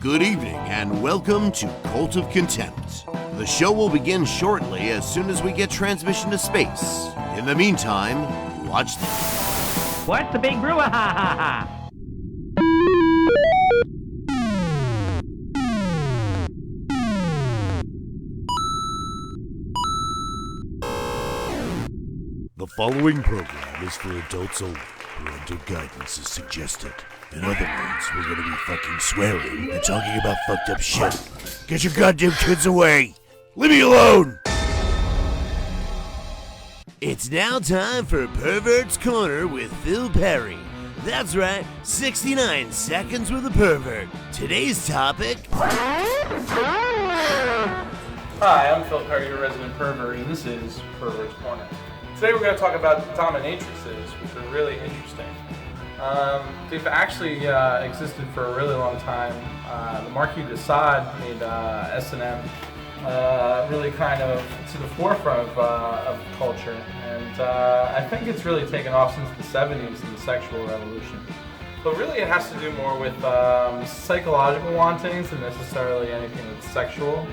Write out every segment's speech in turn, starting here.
Good evening and welcome to Cult of Contempt. The show will begin shortly as soon as we get transmission to space. In the meantime, watch this. What's the big brouhaha? The following program is for adults only. Parental guidance is suggested. In other words, we're gonna be fucking swearing and talking about fucked up shit. Get your goddamn kids away! Leave me alone! It's now time for Pervert's Corner with Phil Perry. That's right, 69 seconds with a pervert. Today's topic... Hi, I'm Phil Perry, your resident pervert, and this is Pervert's Corner. Today we're going to talk about dominatrixes, which are really interesting. They've actually existed for a really long time. The Marquis de Sade made S&M really kind of to the forefront of culture, and I think it's really taken off since the 70s in the sexual revolution. But really it has to do more with psychological wantings than necessarily anything that's sexual.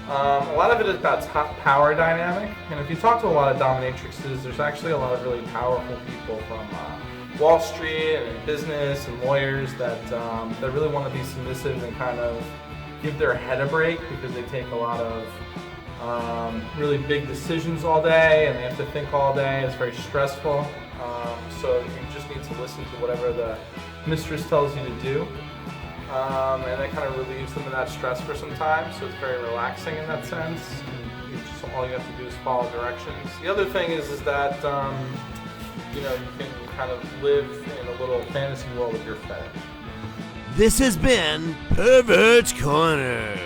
A lot of it is about power dynamic, and if you talk to a lot of dominatrixes, there's actually a lot of really powerful people from Wall Street and business and lawyers that really want to be submissive and kind of give their head a break because they take a lot of really big decisions all day and they have to think all day. It's very stressful, so you just need to listen to whatever the mistress tells you to do. And that kind of relieves them of that stress for some time, so it's very relaxing in that sense. And all you have to do is follow directions. The other thing is that you can kind of live in a little fantasy world with your fetish. This has been Pervert's Corner.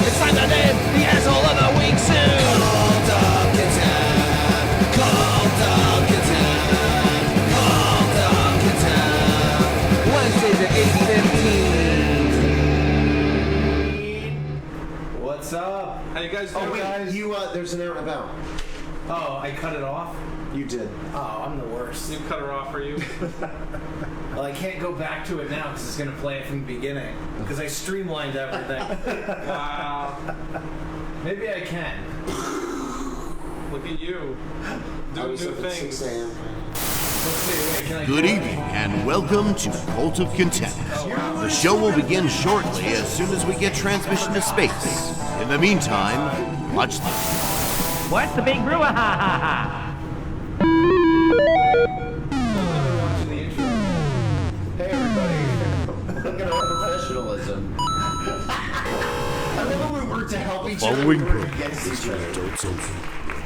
It's time to name the asshole of the week soon. Cult of Contempt. Cult of Contempt. Cult of Contempt. Wednesdays at 8:15. What's up? How you guys doing, Oh wait, guys? there's an out and about. Oh, I cut it off? You did. Oh, I'm the worst. You cut her off for you? Well, I can't go back to it now because it's going to play it from the beginning. Because I streamlined everything. Wow. Maybe I can. Look at you. Doing new things. 6 a.m. Let's see, wait, can I Good do it? evening and welcome to Cult of Contempt. The show will begin shortly as soon as we get transmission to space. In the meantime, watch this. What's the big brouhaha? Hey everybody. Look at our professionalism. I love when we work to help each other. Following We work program against is each for other. adults only.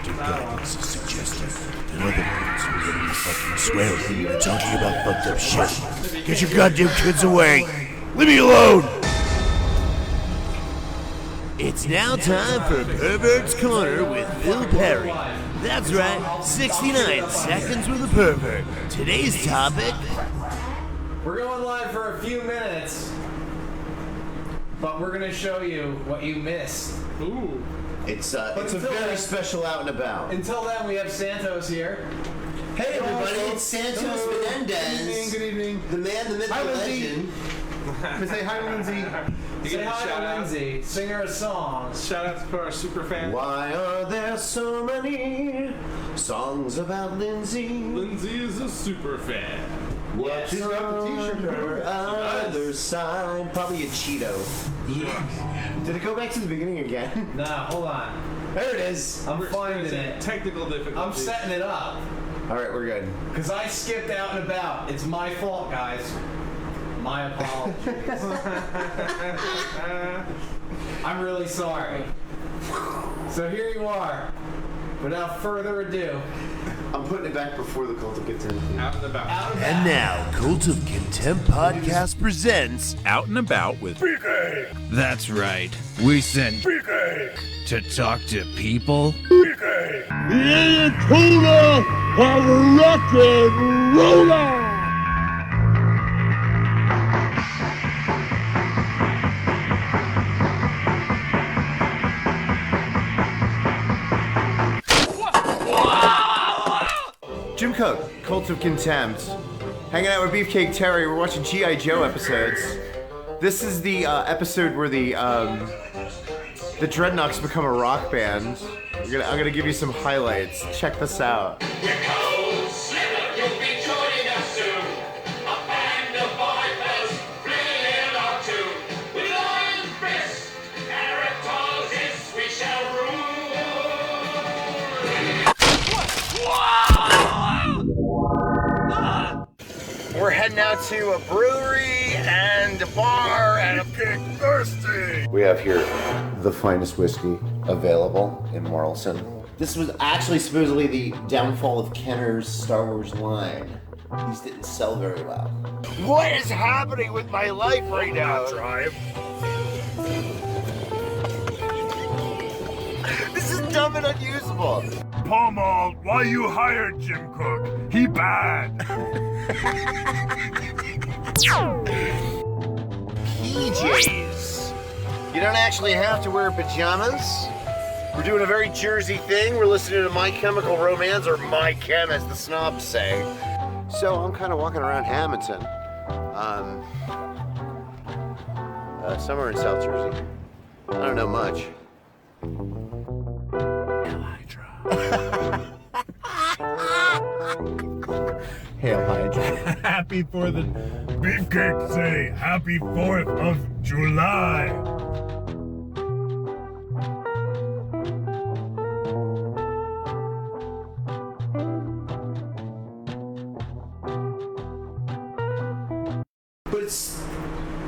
Parental guidance is suggested. In other words, we're gonna be fucking swearing and talking about fucked up shit. Get your goddamn kids away! Leave me alone! It's now time for Pervert's Corner with Phil Perry. That's right, 69 seconds with a pervert. Today's topic... We're going live for a few minutes, but we're going to show you what you missed. Ooh. It's a until very then- special out and about. Until then, we have Santos here. Hey everybody, it's Santos Hello. Menendez. Good evening. The man, the myth, Hi, the Lindsay. legend. Say hi, Lindsay. You Say give a hi shout to out. Lindsay. Sing her a song. Shout out to our super fan. Why are there so many songs about Lindsay? Lindsay is a super fan. What's Yes. on her other side? Probably a Cheeto. Did it go back to the beginning again? Nah, hold on. There it is. I'm We're finding experiencing it. technical difficulties. I'm setting it up. All right, we're good. Because I skipped out and about. It's my fault, guys. My apologies. I'm really sorry. So here you are. Without further ado, I'm putting it back before the cult of contempt. Out and about. And now, Cult of Contempt Podcast presents Out and About with BK. That's right. We sent BK. to talk to people. BK. Jim Cook, Cult of Contempt. Hanging out with Beefcake Terry. We're watching G.I. Joe episodes. This is the episode where the Dreadnoks become a rock band. I'm gonna give you some highlights. Check this out. We're heading out to a brewery and a bar and a big thirsty. We have here the finest whiskey available in Marlton. This was actually supposedly the downfall of Kenner's Star Wars line. These didn't sell very well. What is happening with my life right now? Drive. This is dumb and unusable. Paul, why you hired Jim Cook? He bad. PJs. You don't actually have to wear pajamas. We're doing a very Jersey thing. We're listening to My Chemical Romance, or My Chem, as the snobs say. So I'm kind of walking around Hamilton, somewhere in South Jersey. I don't know much. Hail Hydra. Happy 4th of... Beefcake say Happy 4th of July. But it's...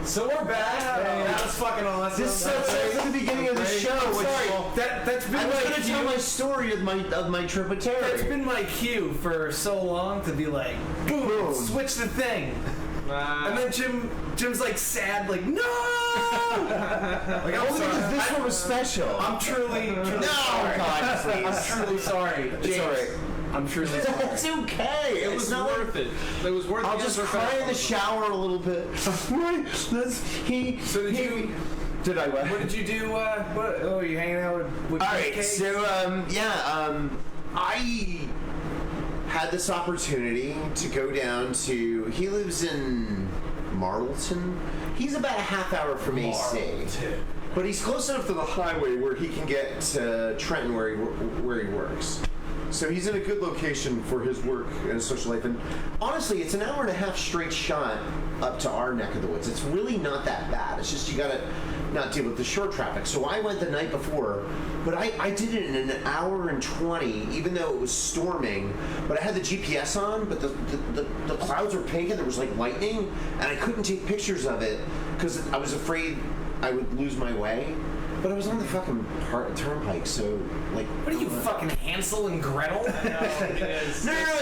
so we're back. That was fucking awesome. This says at the beginning of the show. Which, Sorry, that's been I was my going to tell cue. my story of my trip with Terry. That's been my cue for so long to be like, boom, Boom. switch the thing. And then Jim's like sad, like, no! Like, I'm Only sorry. because this one was special. I'm truly sorry. God, please. I'm truly sorry. It's James, alright. I'm truly sorry. It's okay. It was worth it. It was worth it. I'll just cry in the shower a little bit. So Did I what? what did you do? Oh, you hanging out with All right, Beefcake? so I had this opportunity to go down to. He lives in Marlton. He's about a half hour from AC, but he's close enough to the highway where he can get to Trenton, where he works. So he's in a good location for his work and his social life. And honestly, it's an hour and a half straight shot up to our neck of the woods. It's really not that bad. It's just you gotta not deal with the short traffic. So I went the night before, but I did it in an hour and 20, even though it was storming. But I had the GPS on, but the clouds were pink and there was like lightning, and I couldn't take pictures of it because I was afraid I would lose my way. But I was on the fucking turnpike, so like. What are you, fucking Hansel and Gretel? No,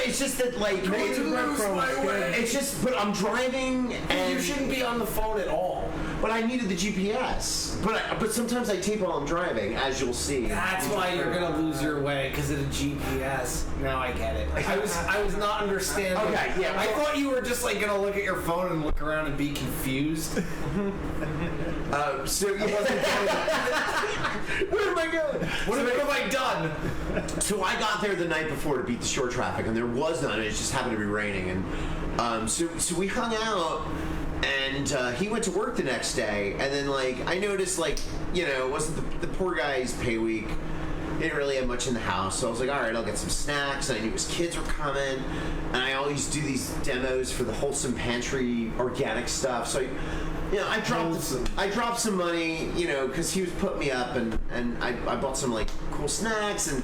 it's just that like. It's just, but I'm driving and You shouldn't be on the phone at all. But I needed the GPS. But sometimes I tape while I'm driving, as you'll see. That's why you're gonna lose your way, because of the GPS. Now I get it. I was not understanding. Okay, yeah. I thought you were just like gonna look at your phone and look around and be confused. So yeah. Where am I going? What have I done? So I got there the night before to beat the short traffic, and there was none. It just happened to be raining, and so we hung out. And he went to work the next day, and then like I noticed, like, you know, it wasn't the poor guy's pay week. He didn't really have much in the house, so I was like, all right, I'll get some snacks. And I knew his kids were coming, and I always do these demos for the Wholesome Pantry organic stuff. So You know, I dropped some money, you know, because he was putting me up, and I bought some like cool snacks, and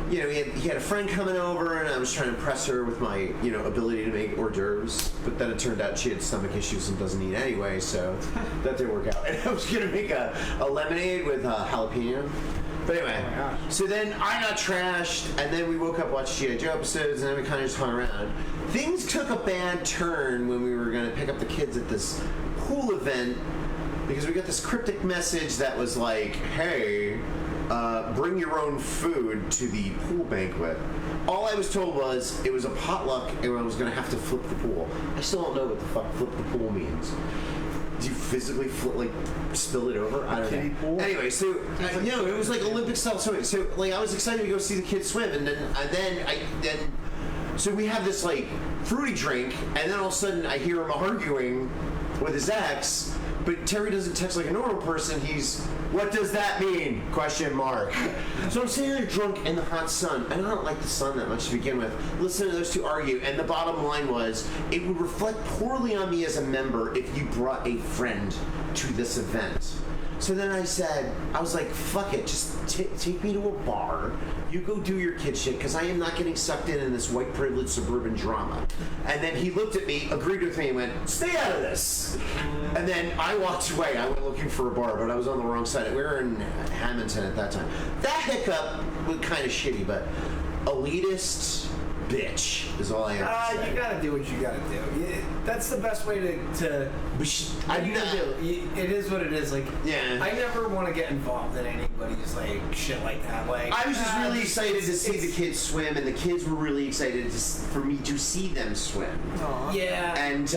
you know, he had a friend coming over, and I was trying to impress her with my, you know, ability to make hors d'oeuvres, but then it turned out she had stomach issues and doesn't eat anyway, so that didn't work out. And I was gonna make a lemonade with jalapeno. But anyway, so then I got trashed, and then we woke up, watched G.I. Joe episodes, and then we kind of just hung around. Things took a bad turn when we were going to pick up the kids at this pool event, because we got this cryptic message that was like, hey, bring your own food to the pool banquet. All I was told was it was a potluck, and I was going to have to flip the pool. I still don't know what the fuck flip the pool means. Do you physically spill it over? I don't know. Pool? Anyway, so no, it was like Olympic style swimming. So like I was excited to go see the kids swim, and then so we have this like fruity drink, and then all of a sudden I hear him arguing with his ex. But Terry doesn't text like a normal person. He's, what does that mean? Question mark. So I'm sitting there drunk in the hot sun, and I don't like the sun that much to begin with. Listen to those two argue, and the bottom line was, it would reflect poorly on me as a member if you brought a friend to this event. So then I was like, fuck it, just take me to a bar. You go do your kid shit, because I am not getting sucked in this white privileged suburban drama. And then he looked at me, agreed with me, and went, stay out of this. And then I walked away. I went looking for a bar, but I was on the wrong side. We were in Hamilton at that time. That hiccup was kind of shitty, but elitist bitch is all I have to say. You gotta do what you gotta do. That's the best way to do. It is what it is. Like, yeah. I never want to get involved in anybody's like shit like that. Like, I was just really excited to see the kids swim, and the kids were really excited for me to see them swim. Aww. Yeah. And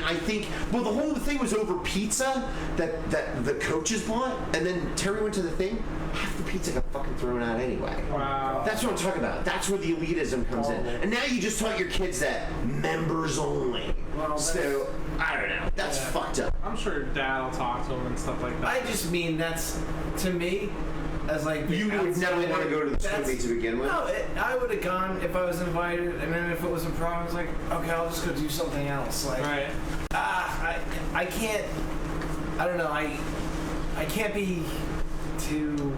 I think, well, the whole thing was over pizza that the coaches bought, and then Terry went to the thing. Half the pizza got fucking thrown out anyway. Wow. That's what I'm talking about. That's where the elitism comes in. And now you just taught your kids that members only. Well, so, I don't know. That's fucked up. I'm sure your dad will talk to him and stuff like that. I just mean that's, to me, as like... You would never want to go to the swim meet to begin with? No, I would have gone if I was invited, and then if it was a problem, I was like, okay, I'll just go do something else. Like, right. I can't, I don't know, I can't be too...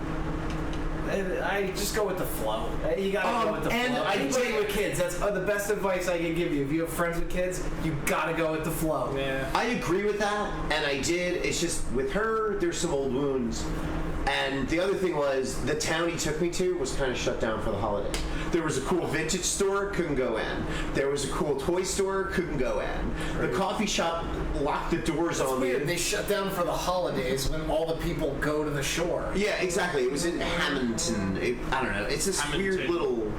I just go with the flow. You gotta go with the flow. Anybody with kids, that's the best advice I can give you. If you have friends with kids, you gotta go with the flow. Yeah. I agree with that, and I did. It's just with her, there's some old wounds. And the other thing was, the town he took me to was kind of shut down for the holidays. There was a cool vintage store, couldn't go in. There was a cool toy store, couldn't go in. The coffee shop locked the doors on me. Weird. They shut down for the holidays when all the people go to the shore. Yeah, exactly. It was in Hamilton. I don't know. It's this weird little...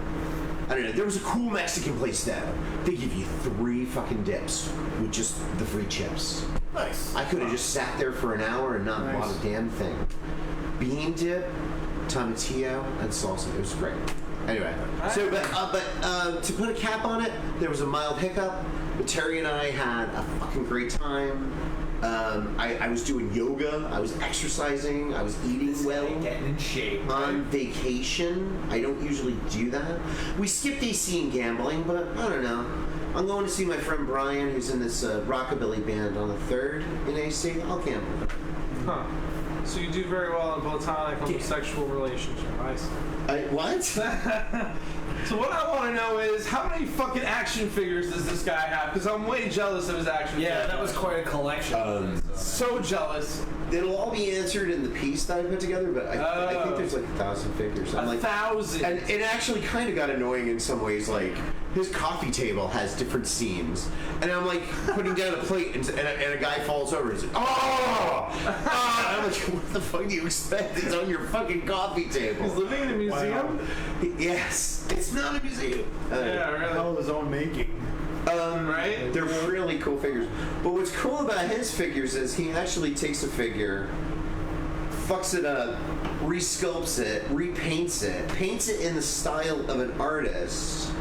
I don't know. There was a cool Mexican place though. They give you 3 fucking dips with just the free chips. Nice. I could have just sat there for an hour and not bought a damn thing. Bean dip, tomatillo, and salsa. It was great. Anyway, so but to put a cap on it, there was a mild hiccup. But Terry and I had a fucking great time. I was doing yoga. I was exercising. I was eating well. Getting in shape. On vacation, I don't usually do that. We skipped AC and gambling, but I don't know. I'm going to see my friend Brian, who's in this rockabilly band on the 3rd in AC. I'll gamble. Huh. So you do very well in platonic homosexual relationship. I see. What? So what I want to know is, how many fucking action figures does this guy have? Because I'm way jealous of his action figures. Yeah, that was quite a collection. So jealous. It'll all be answered in the piece that I put together, but I think there's like 1,000 figures. I'm like, 1,000. And it actually kind of got annoying in some ways. Like, his coffee table has different scenes, and I'm like putting down a plate, and a guy falls over and says, "Oh!" I'm like, "What the fuck do you expect? It's on your fucking coffee table." He's living in a museum? Wow. Yes, it's not a museum. Yeah, really. All his own making. Right? They're really cool figures. But what's cool about his figures is he actually takes a figure, fucks it up, resculpts it, repaints it, paints it in the style of an artist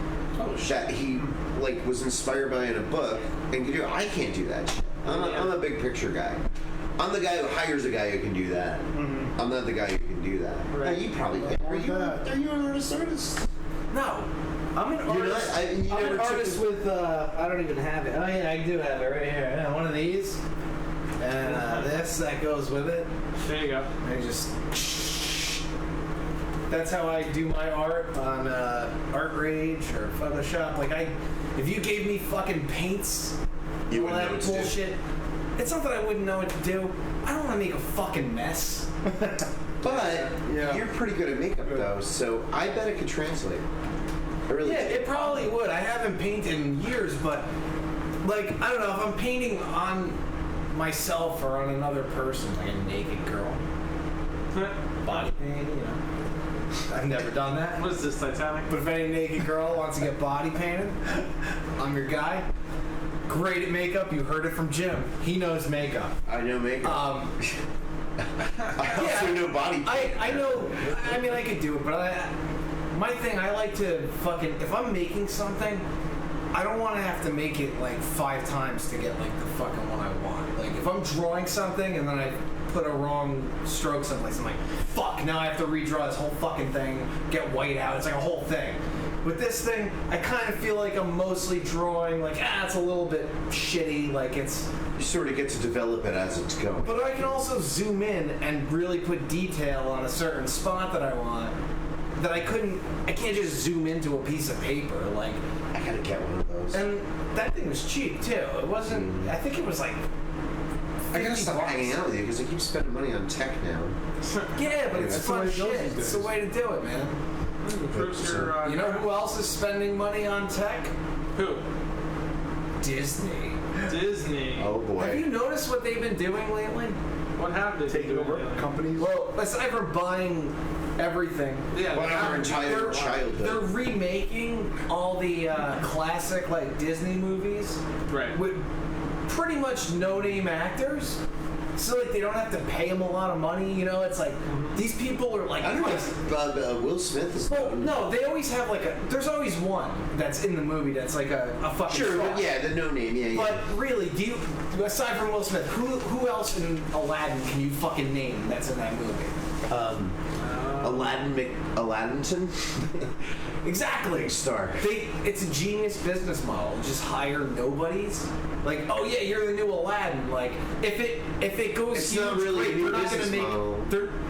that he like was inspired by in a book, and you know, I can't do that shit. I'm a big picture guy. I'm the guy who hires a guy who can do that. Mm-hmm. I'm not the guy who can do that. Right. You probably can. Are you an artist? No. I'm an artist. I'm an artist with, I don't even have it. Oh yeah, I do have it right here. Yeah, one of these. and this that goes with it. There you go. I just. That's how I do my art on Art Rage or Photoshop. Like if you gave me fucking paints, You all wouldn't that know what to do. bullshit. It's not that I wouldn't know what to do. I don't want to make a fucking mess. But you're pretty good at makeup though, so I bet it could translate. I really Yeah, do. it probably would. I haven't painted in years, but like I don't know if I'm painting on myself or on another person, like a naked girl, body paint, you know. I've never done that. What is this, Titanic? But if any naked girl wants to get body painted, I'm your guy. Great at makeup. You heard it from Jim. He knows makeup. I know makeup. I also know body paint. I know. I mean, I could do it, but my thing, I like to fucking. If I'm making something, I don't want to have to make it like 5 times to get like the fucking one I want. Like if I'm drawing something and then I put a wrong stroke someplace, I'm like, fuck, now I have to redraw this whole fucking thing, get white out. It's like a whole thing. With this thing, I kind of feel like I'm mostly drawing, like, it's a little bit shitty, like it's... You sort of get to develop it as it's going. But I can also zoom in and really put detail on a certain spot that I want, that I can't just zoom into a piece of paper, like... I gotta get one of those. And that thing was cheap, too. It wasn't... I think it was like... I gotta stop $50. hanging out with you because I keep spending money on tech now. Yeah, but it's That's fun the way it goes shit. these It's the days. way to do it, man. Improves your, You know who else is spending money on tech? Who? Disney. Disney. Oh boy. Have you noticed what they've been doing lately? What have they Taking been over doing? companies. Well, aside from buying everything, Yeah. Well, our entire they're childhood. remaking all the classic like Disney movies Right. with pretty much no-name actors. So like they don't have to pay them a lot of money, you know. It's like these people are like. I don't know if Will Smith is. Well, no, they always have like a. There's always one that's in the movie that's like a fucking. Sure, star. but yeah, the no name, yeah. But really, do you, aside from Will Smith, who else in Aladdin can you fucking name that's in that movie? Aladdinton? Exactly. Star. It's a genius business model. Just hire nobodies. Like, oh yeah, you're the new Aladdin. Like, if it goes It's huge, not really great, a new they're not gonna business make model.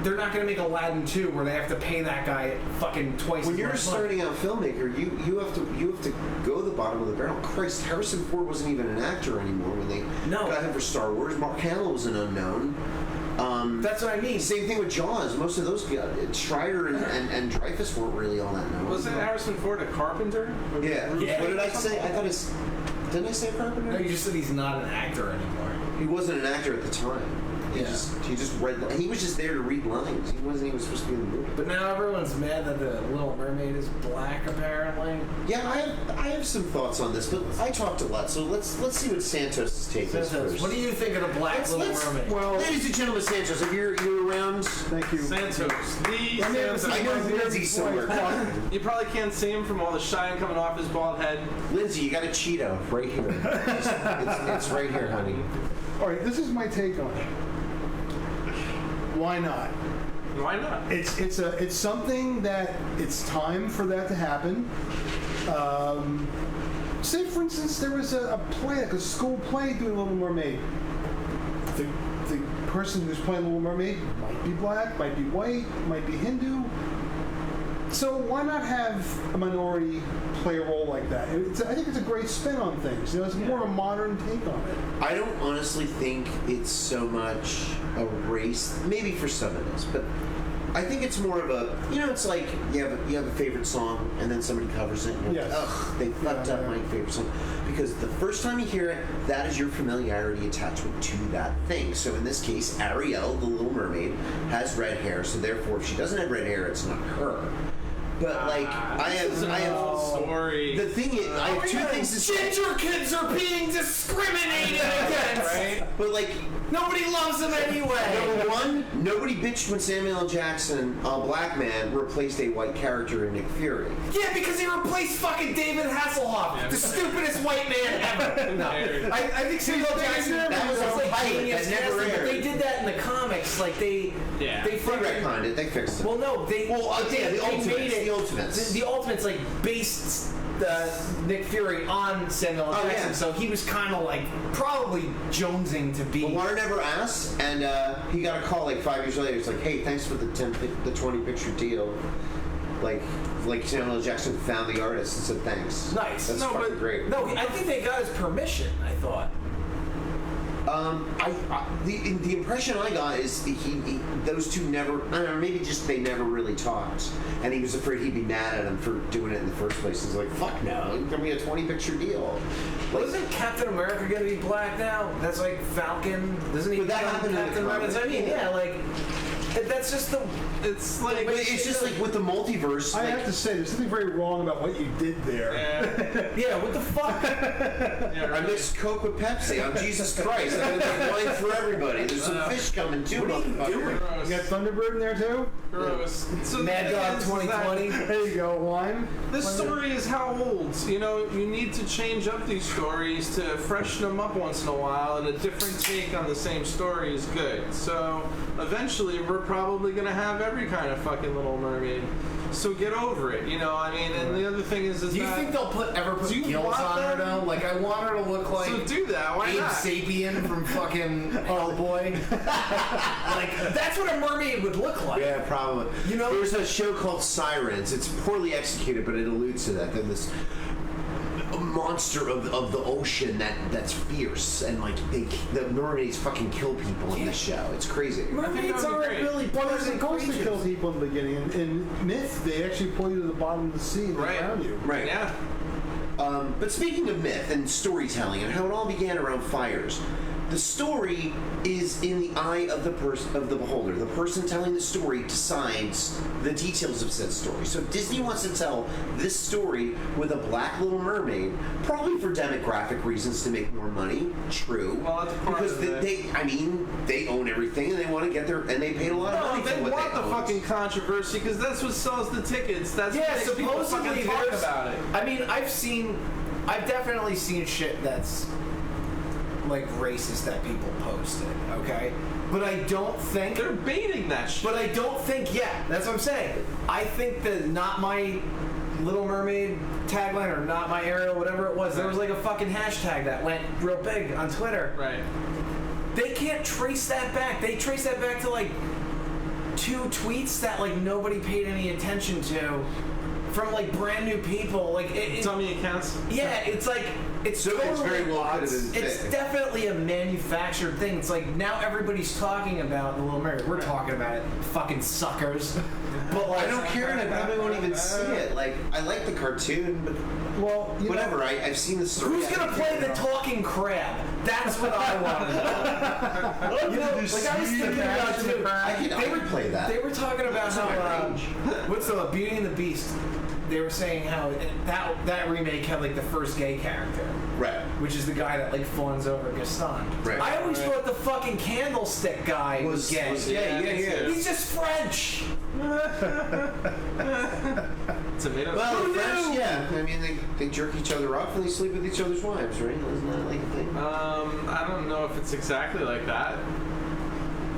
they're not gonna make Aladdin 2 where they have to pay that guy fucking twice. When as you're a much money. starting out filmmaker, you have to go to the bottom of the barrel. Christ, Harrison Ford wasn't even an actor anymore when they No. got him for Star Wars. Mark Hamill was an unknown. That's what I mean. Same thing with Jaws. Most of those guys, Schreider and Dreyfuss weren't really all that known. Wasn't Harrison Ford a carpenter? Yeah. Yeah. What did I say? I thought it's. Didn't I say carpenter? No, you just said he's not an actor anymore. He wasn't an actor at the time. He Yeah. just read. He was just there to read lines. He wasn't even supposed to be in the movie. But now everyone's mad that the Little Mermaid is black, apparently. Yeah, I have some thoughts on this, but I talked a lot, so let's see what Santos' take is first. What do you think of the black Little Mermaid? Well, Ladies and gentlemen, Santos, if you're around, thank you. Santos. The Let me have a Santos. I know beer Lindsay before I somewhere. talk. You probably can't see him from all the shine coming off his bald head. Lindsay, you got a Cheeto right here. It's right here, honey. All right, this is my take on it. Why not? Why not? It's something that it's time for that to happen. Say, for instance, there was a play, like a school play doing Little Mermaid. The person who's playing Little Mermaid might be black, might be white, might be Hindu. So why not have a minority play a role like that? I think it's a great spin on things. You know, it's more a modern take on it. I don't honestly think it's so much a race. Maybe for some it is, but I think it's more of a. You know, it's like you have a favorite song and then somebody covers it. And you're Yes. like, ugh, they fucked up my favorite song. Because the first time you hear it, that is your familiarity attachment to that thing. So in this case, Ariel, the Little Mermaid, has red hair. So therefore, if she doesn't have red hair, it's not her. But like, I have story. the thing is, I have two things to say. Ginger kids are being discriminated against. Right? But like, Nobody loves them anyway. number one, nobody bitched when Samuel L. Jackson, a black man, replaced a white character in Nick Fury. Yeah, because he replaced fucking David Hasselhoff, the stupidest white man ever. No, I think Samuel L. Jackson That was a like pilot genius that never casting, but they aired. did that in the comics. Like they Yeah. they They fucking. retconned it. They fixed it. Well, no, they yeah, the they Ultimates. made it. The Ultimates. The Ultimates like based Nick Fury on Samuel L. Jackson, yeah. so he was kind of like probably jonesing to be. But Warner never asked, and he got a call like 5 years later. It's like, hey, thanks for the 20 picture deal. Like Samuel L. Jackson found the artist and said thanks. Nice. That's fucking great. No, I think they got his permission. I thought. The impression I got is he those two never, I don't know, maybe just they never really talked, and he was afraid he'd be mad at him for doing it in the first place. He's like, fuck no, give me a 20 picture deal. Like, Wasn't Captain America gonna be black now? That's like Falcon. Doesn't he? But that become happened in the Captain America? comics. I mean, yeah, like that's just the. It's like but it's just like with the multiverse. I like, have to say, there's something very wrong about what you did there. Yeah, what the fuck? I mixed Coke with Pepsi. I'm Jesus Christ. I'm gonna make wine for everybody. There's some fish coming too, motherfucker. You got Thunderbird in there too? gross. So Mad the thing Dog is that 2020. There you go, wine. This story is how old? You know, you need to change up these stories to freshen them up once in a while, and a different take on the same story is good. So eventually, we're probably going to have every kind of fucking Little Mermaid. So get over it, you know. I mean, and the other thing is Do you that think they'll ever put Do you gills want on her them? though? Like I want her to look like so do that. Why Abe not? Sapien from fucking Hellboy. Like that's what a mermaid would look like. Yeah, probably. You know- there's a show called Sirens. It's poorly executed, but it alludes to that. They're this monster of the ocean that's fierce, and like the mermaids fucking kill people in the show. It's crazy. Mermaids that would be aren't great. really Well, they're pleasant supposed to creatures. kill people in the beginning. In myth, they actually pull you to the bottom of the sea and they Right. drown you. Right. Yeah. But speaking of myth and storytelling and how it all began around fires, the story is in the eye of the beholder. The person telling the story decides the details of said story. So if Disney wants to tell this story with a black Little Mermaid, probably for demographic reasons to make more money. True. Well, that's part because of it. they own everything and they want to get their, and they paid a lot of No, money they for what want they the own. fucking controversy because that's what sells the tickets. That's what Yeah, makes people supposedly fucking talk there's. about it. I mean, I've definitely seen shit that's like racist that people posted. Okay, but I don't think. They're baiting that shit. But I don't think. Yeah, that's what I'm saying. I think that not my Little Mermaid tagline or not my Ariel, whatever it was. There was like a fucking hashtag that went real big on Twitter. Right. They can't trace that back. They trace that back to like 2 tweets that like nobody paid any attention to from like brand new people. Like Dummy accounts. yeah, it's like it's So it's totally very well could have been it's fake. definitely a manufactured thing. It's like now everybody's talking about the Little Mermaid. We're talking about it, fucking suckers. But like, I don't care, and I probably won't even see it. Like, I like the cartoon, but Well, you whatever. I've seen the story. who's gonna play the talking crab? That's what I want to know. You know, like I was thinking about too. I would play that. They were talking about That's not my how range. what's the Beauty and the Beast? They were saying how that remake had like the first gay character, Right. which is the guy that like fawns over Gaston. Right. I always thought the fucking candlestick guy was gay. Yeah. He's just French. Tomatoes. Well, Who the French, knew? yeah. I mean, they jerk each other off and they sleep with each other's wives, right? Isn't that like a thing? I don't know if it's exactly like that.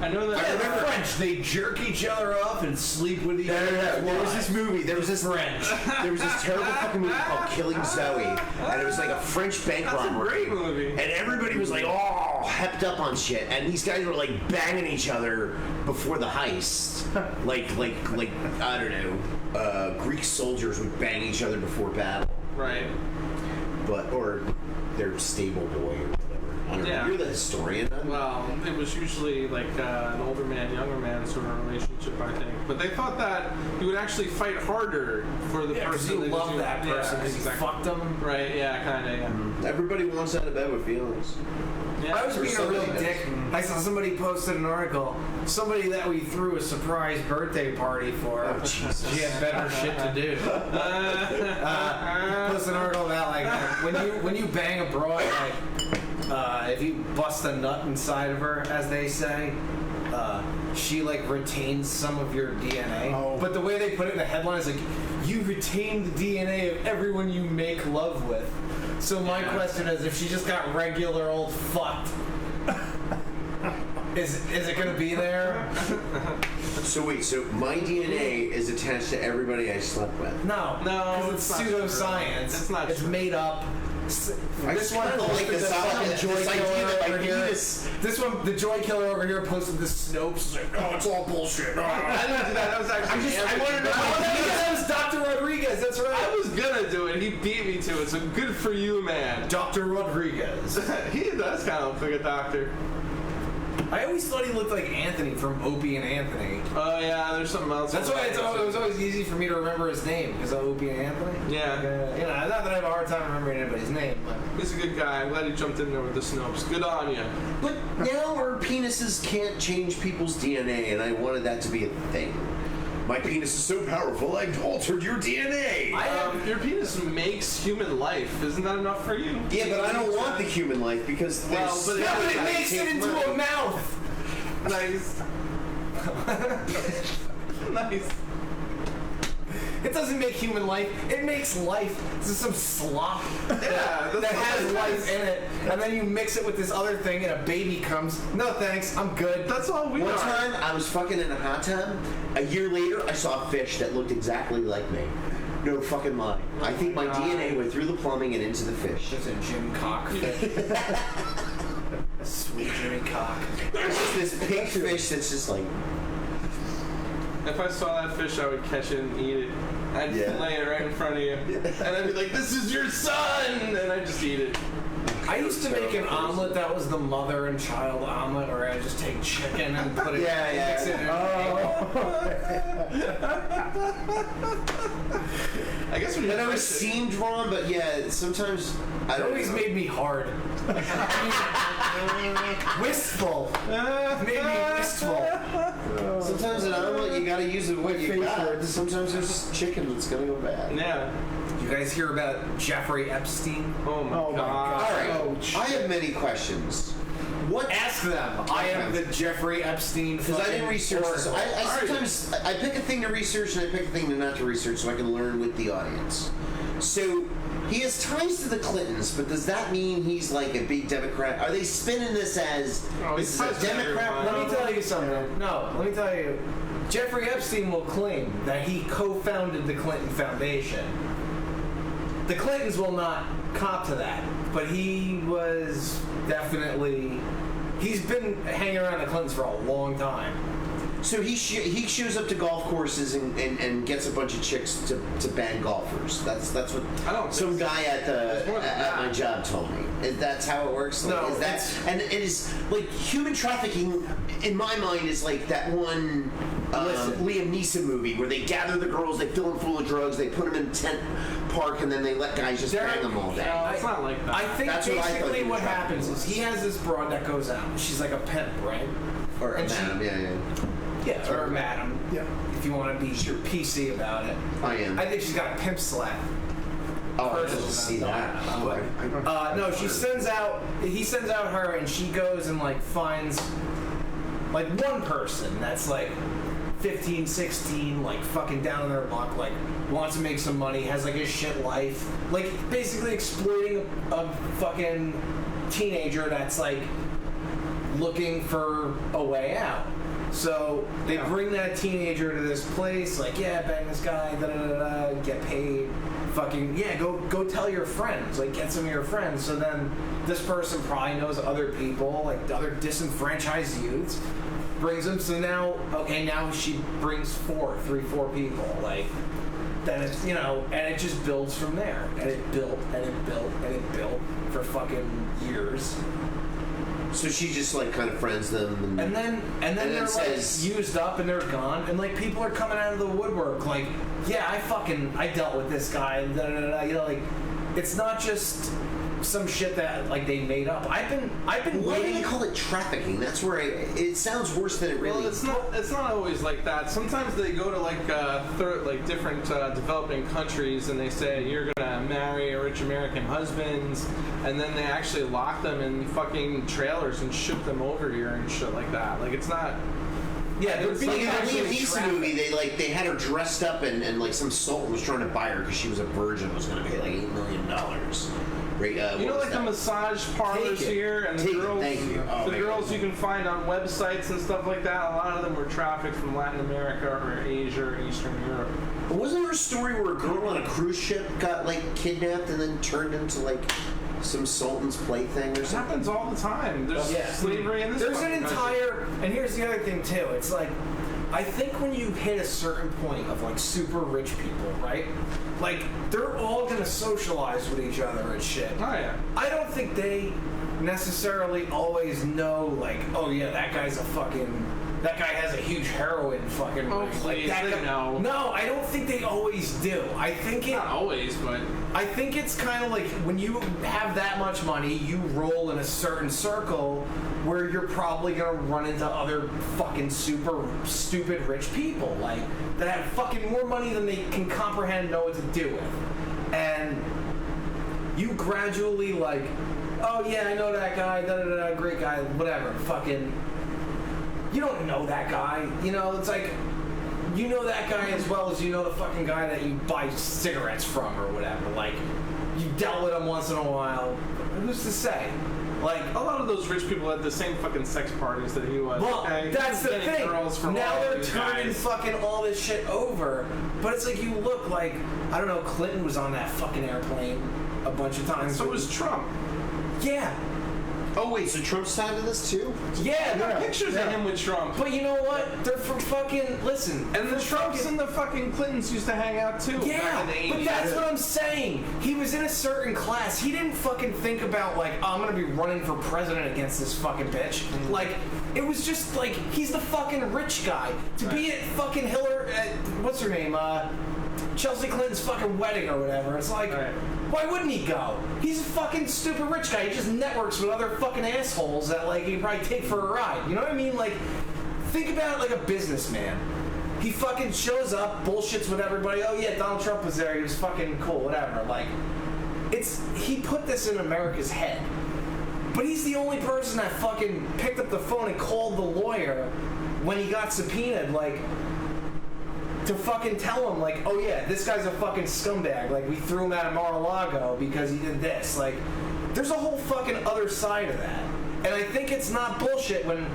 I know that. Yeah, they're French. They jerk each other off and sleep with each other. There was this movie. There was this terrible fucking movie called Killing Zoe, and it was like a French bank That's a robbery. great movie. And everybody was like, oh, hepped up on shit, and these guys were like banging each other before the heist, like I don't know, Greek soldiers would bang each other before battle, Right. or their stable boy or whatever. I don't Yeah. know. You're the historian. Huh? Well, it was usually like an older man, younger man sort of relationship, I think. But they thought that you would actually fight harder for the Yeah, 'cause person. you love that person because exactly. you fucked them. Right, yeah, kind of, yeah. Everybody wants out of bed with feelings. Yeah. I was being a real something. dick. I saw somebody posted an article. Somebody that we threw a surprise birthday party for. Oh, Jesus. She had better shit to do. Posted an article about like when you bang a broad, like if you bust a nut inside of her, as they say. She like retains some of your DNA. Oh. But the way they put it in the headline is like, you retain the DNA of everyone you make love with. So my question is, if she just got regular old fucked, Is it gonna be there? So wait, so my DNA is attached to everybody I slept with? No, because it's not pseudoscience. It's not It's true. made up. This one kinda like posted this the fucking idea joy that killer my over here. penis- This one, the joy killer over here, posted the Snopes. It's like, oh, it's all bullshit. I didn't do that. That was actually. I wanted to know. That was Dr. Rodriguez. That's right. I was gonna do it. He beat me to it. So good for you, man. Dr. Rodriguez. He does kind of look like a doctor. I always thought he looked like Anthony from Opie and Anthony. Oh yeah, there's something else. That's why it was always easy for me to remember his name, because of Opie and Anthony. Yeah. Like, you know, not that I have a hard time remembering anybody's name, but He's a good guy. I'm glad he jumped in there with the Snopes. Good on you. But now our penises can't change people's DNA, and I wanted that to be a thing. My penis is so powerful, I've altered your DNA. Your penis makes human life. Isn't that enough for you? Yeah, but I don't want the human life because there's... but yeah, but it makes it into a mouth. Nice. Nice. It doesn't make human life. It makes life. This is some slop Yeah, that has life in it, and then you mix it with this other thing, and a baby comes. No thanks, I'm good. That's all we One are. time, I was fucking in a hot tub. A year later, I saw a fish that looked exactly like me. No fucking lie. I think my DNA went through the plumbing and into the fish. It's a Jim Cock fish. Sweet Jimmy Cock. There's just this pink fish that's just like... If I saw that fish, I would catch it and eat it. I'd Yeah. lay it right in front of you. And I'd be like, this is your son! And I'd just eat it. I used to make an omelet that was the mother and child omelet, where I just take chicken and put it, mix it in. I guess when you That always fish it- seemed wrong, but yeah, sometimes... I It don't always know. made me hard. Wistful. It made me wistful. Sometimes an omelet, you gotta use what you got. Sometimes there's chicken that's gonna go bad. Yeah. You guys hear about Jeffrey Epstein? Oh my Oh my god. All right, Ouch. I have many questions. What? Ask them. I am the Jeffrey Epstein. Because I didn't research this. I sometimes I pick a thing to research and I pick a thing to not to research so I can learn with the audience. So he has ties to the Clintons, but does that mean he's like a big Democrat? Are they spinning this as Oh, this is he's a ties to Let Democrat? everyone. me tell you something. No, let me tell you. Jeffrey Epstein will claim that he co-founded the Clinton Foundation. The Clintons will not cop to that, but he was definitely... He's been hanging around the Clintons for a long time. So he shows up to golf courses and gets a bunch of chicks to bang golfers. That's what I don't some think so. guy at more than at my that. job told me. That's how it works. Like, No, is that it's- and it is like human trafficking. In my mind, is like that one Liam Neeson movie where they gather the girls, they fill them full of drugs, they put them in a tent park, and then they let guys just bang them all day. No, it's not like that. I think That's what I thought basically human what trafficking happens is he has this broad that goes out. She's like a pimp, right? Or a and she- madam, yeah. Yeah, or a madam. Yeah. If you want to be PC about it. I am. I think she's got a pimp slap. Oh, I didn't see that. No, he sends out her, and she goes and like finds like one person that's like 15, 16, like fucking down on their luck, like wants to make some money, has like a shit life, like basically exploiting a fucking teenager that's like looking for a way out. So they bring that teenager to this place, like, yeah, bang this guy, da da da da, get paid, fucking, yeah, go tell your friends, like, get some of your friends. So then this person probably knows other people, like other disenfranchised youths, brings them. So now, okay, now she brings four people, like, then it's, you know, and it just builds from there. And it built, and it built, and it built for fucking years. So she just like kind of friends them, And then they're says, like used up and they're gone, and like people are coming out of the woodwork, like, yeah, I dealt with this guy, da, da, da, da. You know, like, it's not just some shit that like they made up. I've been Why do waiting. they call it trafficking? That's where it sounds worse than it really Well, is. it's not always like that. Sometimes they go to like different developing countries and they say you're gonna marry a rich American husbands, and then they actually lock them in fucking trailers and ship them over here and shit like that. Like it's not. Yeah, they're It's being Like in the actually Liam Neeson trafficked. movie, they had her dressed up and like some sultan was trying to buy her because she was a virgin, was going to pay like $8 million. You know, like the massage parlors here and the girls. Thank you. The girls you can find on websites and stuff like that. A lot of them were trafficked from Latin America or Asia or Eastern Europe. But wasn't there a story where a girl on a cruise ship got like kidnapped and then turned into like some sultan's plaything or It something? happens all the time. There's slavery in this. There's an fucking country. entire, and here's the other thing too. It's like, I think when you hit a certain point of like super rich people, right? Like they're all gonna socialize with each other and shit. Oh yeah. I don't think they necessarily always know like, oh yeah, that guy's a fucking. That guy has a huge heroin fucking Oh, ring. please, that they guy, know. No, I don't think they always do. I think it. Not always, but I think it's kind of like when you have that much money, you roll in a certain circle where you're probably gonna run into other fucking super stupid rich people, like that have fucking more money than they can comprehend and know what to do with. And you gradually like, oh yeah, I know that guy, da da da, great guy, whatever, fucking. You don't know that guy, you know, it's like, you know that guy as well as you know the fucking guy that you buy cigarettes from or whatever. Like, you dealt with him once in a while. Who's to say? Like, a lot of those rich people had the same fucking sex parties that he was. well, okay? that's the Getting thing. girls from Now all they're these turning guys. fucking all this shit over. But it's like, you look like, I don't know, Clinton was on that fucking airplane a bunch of times. So was Trump. Yeah. Oh wait, so Trump's side of this too? Yeah. There are pictures of him with Trump. But you know what? They're from fucking, listen. And the Trumps and the fucking Clintons used to hang out too. Yeah, back in the but 80s. that's what I'm saying. He was in a certain class. He didn't fucking think about like, oh, I'm gonna be running for president against this fucking bitch. Like, it was just like, he's the fucking rich guy. To be at fucking Hillary, what's her name? Chelsea Clinton's fucking wedding or whatever. It's like, why wouldn't he go? He's a fucking stupid rich guy. He just networks with other fucking assholes that like he'd probably take for a ride. You know what I mean? Like, think about it like a businessman. He fucking shows up, bullshits with everybody. Oh yeah, Donald Trump was there. He was fucking cool, whatever. Like, he put this in America's head. But he's the only person that fucking picked up the phone and called the lawyer when he got subpoenaed, like, to fucking tell him, like, oh yeah, this guy's a fucking scumbag. Like, we threw him out of Mar-a-Lago because he did this. Like, there's a whole fucking other side of that. And I think it's not bullshit when,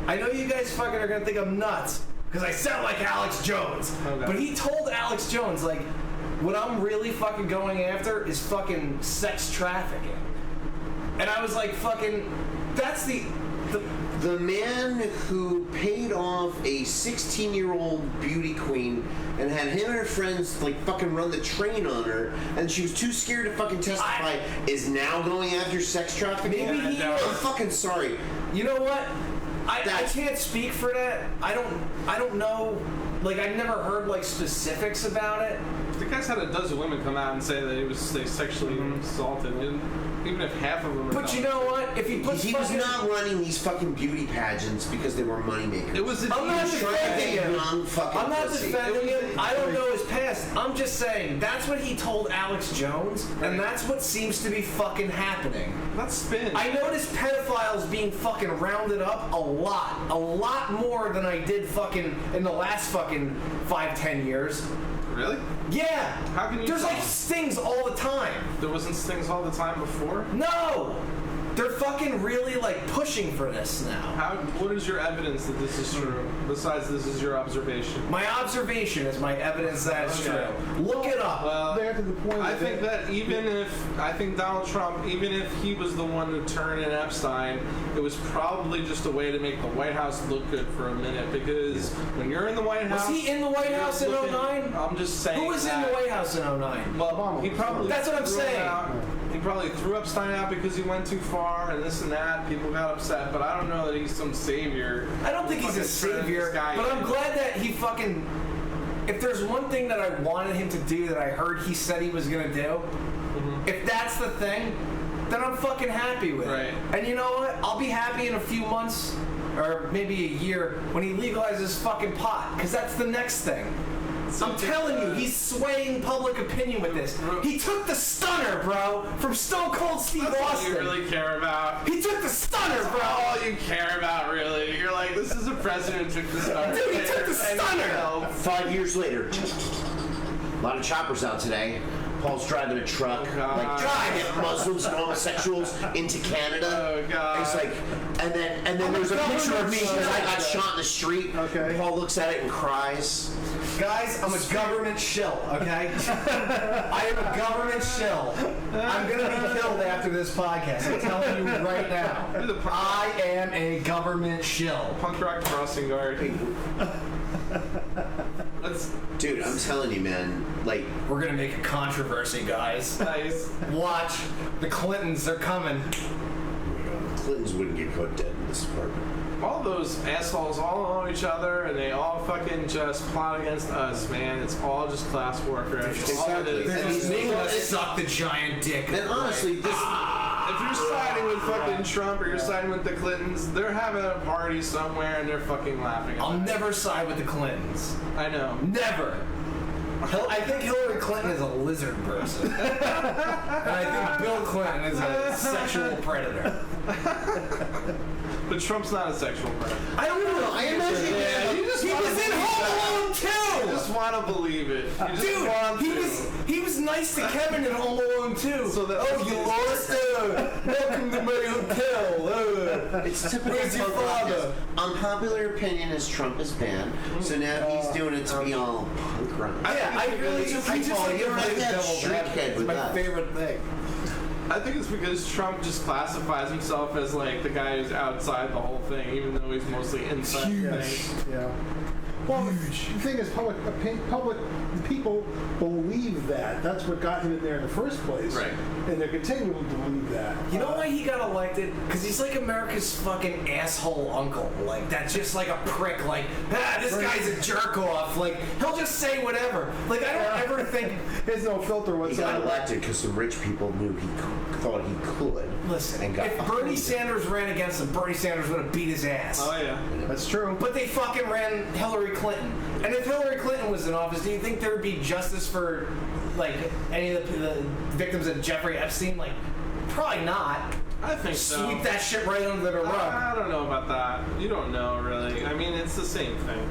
I know you guys fucking are gonna think I'm nuts, because I sound like Alex Jones. Okay. But he told Alex Jones, like, what I'm really fucking going after is fucking sex trafficking. And I was like, fucking, that's the man who paid off a 16-year-old beauty queen and had him and her friends like fucking run the train on her, and she was too scared to fucking testify, is now going after sex trafficking? Maybe he I'm fucking sorry. You know what? I can't speak for that. I don't know. Like, I never heard like specifics about it. The guy's had a dozen women come out and say that he was sexually assaulted. Even if half of them are. But you know what? If he puts he was not running these fucking beauty pageants because they were money makers. It was. I'm not defending him. I'm not pussy. defending him. I don't know his past. I'm just saying that's what he told Alex Jones, and that's what seems to be fucking happening. That's spin. I noticed pedophiles being fucking rounded up a lot more than I did fucking in the last fucking 5-10 years. Really? Yeah. How can you? There's like stings all the time. There wasn't stings all the time before? No! They're fucking really like pushing for this now. What is your evidence that this is true? Besides, this is your observation. My observation is my evidence that it's true. Look it up. Well, They're to the point I think that I think Donald Trump, even if he was the one who turned in Epstein, it was probably just a way to make the White House look good for a minute. Because when you're in the White House, was he in the White House in 09? I'm just saying. Who was in the White House in 09? Well, he probably. That's what I'm threw him saying. out. He probably threw Epstein out because he went too far and this and that. People got upset, but I don't know that he's some savior. I don't think he's a savior, but I'm glad that he fucking. If there's one thing that I wanted him to do that I heard he said he was gonna do, if that's the thing, then I'm fucking happy with it. And you know what? I'll be happy in a few months or maybe a year when he legalizes fucking pot, because that's the next thing. I'm telling you, he's swaying public opinion with this. He took the stunner, bro, from Stone Cold Steve Austin. That's what you really care about. He took the stunner, bro. All you care about, really. You're like, this is a president who took the stunner. Dude, he took the stunner. 5 years later, a lot of choppers out today. Paul's driving a truck, like trying to get Muslims and homosexuals into Canada. Oh God! He's like, and then there's a picture of me because I got shot in the street. Okay. Paul looks at it and cries. Guys, I'm a government shill, okay? I am a government shill. I'm gonna be killed after this podcast. I'm telling you right now. I am a government shill. Punk rock crossing guard. Dude, I'm telling you, man. Like, we're gonna make a controversy, guys. Nice. Watch. The Clintons are coming. Clintons wouldn't get caught dead in this apartment. All those assholes all know each other, and they all fucking just plot against us, man. It's all just class warfare. It's all it is. They're just making us suck the giant dick. And honestly, this. If you're siding with fucking Trump or you're siding with the Clintons, they're having a party somewhere and they're fucking laughing at I'll it. never side with the Clintons. I know. Never. I think Hillary Clinton is a lizard person. And I think Bill Clinton is a sexual predator. But Trump's not a sexual predator. I don't know. I imagine you just he wanna was in believe Home Alone You 2. just want to believe it. You just Dude, want to. he was nice to Kevin in Home Alone 2. So that- oh, you lost? Welcome to my hotel. It's typical. Where's your father? Unpopular opinion is Trump is banned, so now he's doing it to be all punk rock. Yeah, I really It's just people, like you're to like play that devil's street advocate. kid It's with my us. favorite thing. I think it's because Trump just classifies himself as like the guy who's outside the whole thing, even though he's mostly inside the thing. Yeah. Well, the thing is, public people believe that. That's what got him in there in the first place. Right. And they're continuing to believe that. You know why he got elected? Because he's like America's fucking asshole uncle. Like, that's just like a prick. Like, this guy's a jerk off. Like, he'll just say whatever. Like, I don't ever think. There's no filter He got whatsoever. elected because some rich people knew thought he could. Listen, and got if Bernie Sanders ran against him, Bernie Sanders would have beat his ass. Oh yeah. That's true. But they fucking ran Hillary Clinton. And if Hillary Clinton was in office, do you think there would be justice for, like, any of the victims of Jeffrey Epstein? Like, probably not. I think so. Sweep that shit right under the rug. I don't know about that. You don't know, really. I mean, it's the same thing.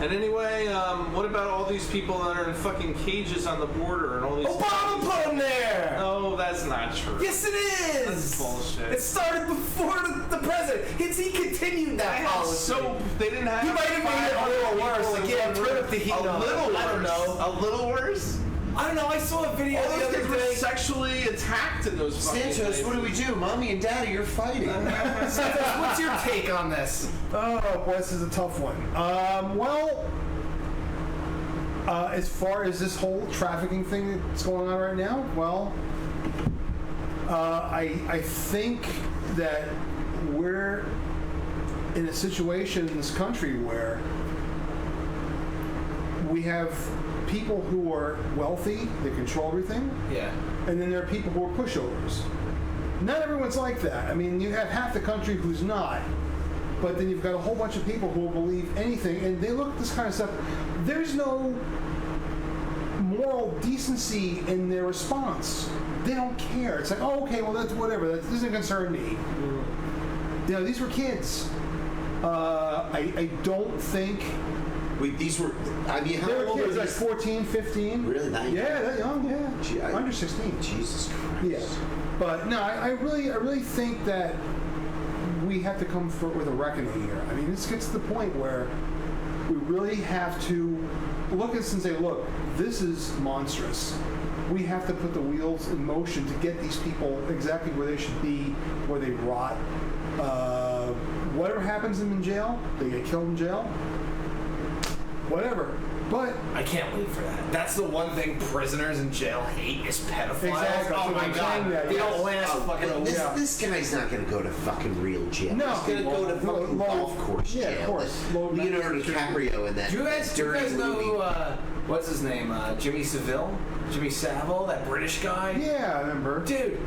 And anyway, what about all these people that are in fucking cages on the border and all these... Obama put him there! No, that's not true. Yes, it is! That's bullshit. It started before the president. He continued that policy. So they didn't have... He might have made it a little worse. Like, yeah, turn up the heat. A little worse. I don't know. A little worse? I don't know. I saw a video All the those other kids were day. sexually attacked in those fucking Santos, what do we places. do? Mommy and Daddy, you're fighting. Santos, what's your take on this? Oh, boy, this is a tough one. As far as this whole trafficking thing that's going on right now, well, I think that we're in a situation in this country where we have people who are wealthy, they control everything, Yeah. and then there are people who are pushovers. Not everyone's like that. I mean, you have half the country who's not, but then you've got a whole bunch of people who will believe anything, and they look at this kind of stuff. There's no moral decency in their response. They don't care. It's like, oh, okay, well, that's whatever. That doesn't concern me. You know, these were kids. I don't think... Wait, these were... I mean, how They were old kids, were like these? 14, 15. Really? That young? Yeah, that young, yeah. Gee, Under 16. Jesus Christ. Yeah. But no, I really think that we have to come with a reckoning here. I mean, this gets to the point where we really have to look at this and say, look, this is monstrous. We have to put the wheels in motion to get these people exactly where they should be, where they rot. Whatever happens to them in jail, they get killed in jail. Whatever. But I can't wait for that. That's the one thing prisoners in jail hate is pedophiles. Exactly. Oh my I'm god. saying that, They yeah. don't last fucking a week. This guy's not going to go to fucking real jail. No. He's going to go to fucking Low- golf course yeah, jail. of course. Low- Leonardo DiCaprio in that Do you guys dirty know movie. who, what's his name? Jimmy Savile? Jimmy Savile, that British guy? yeah, I remember. Dude,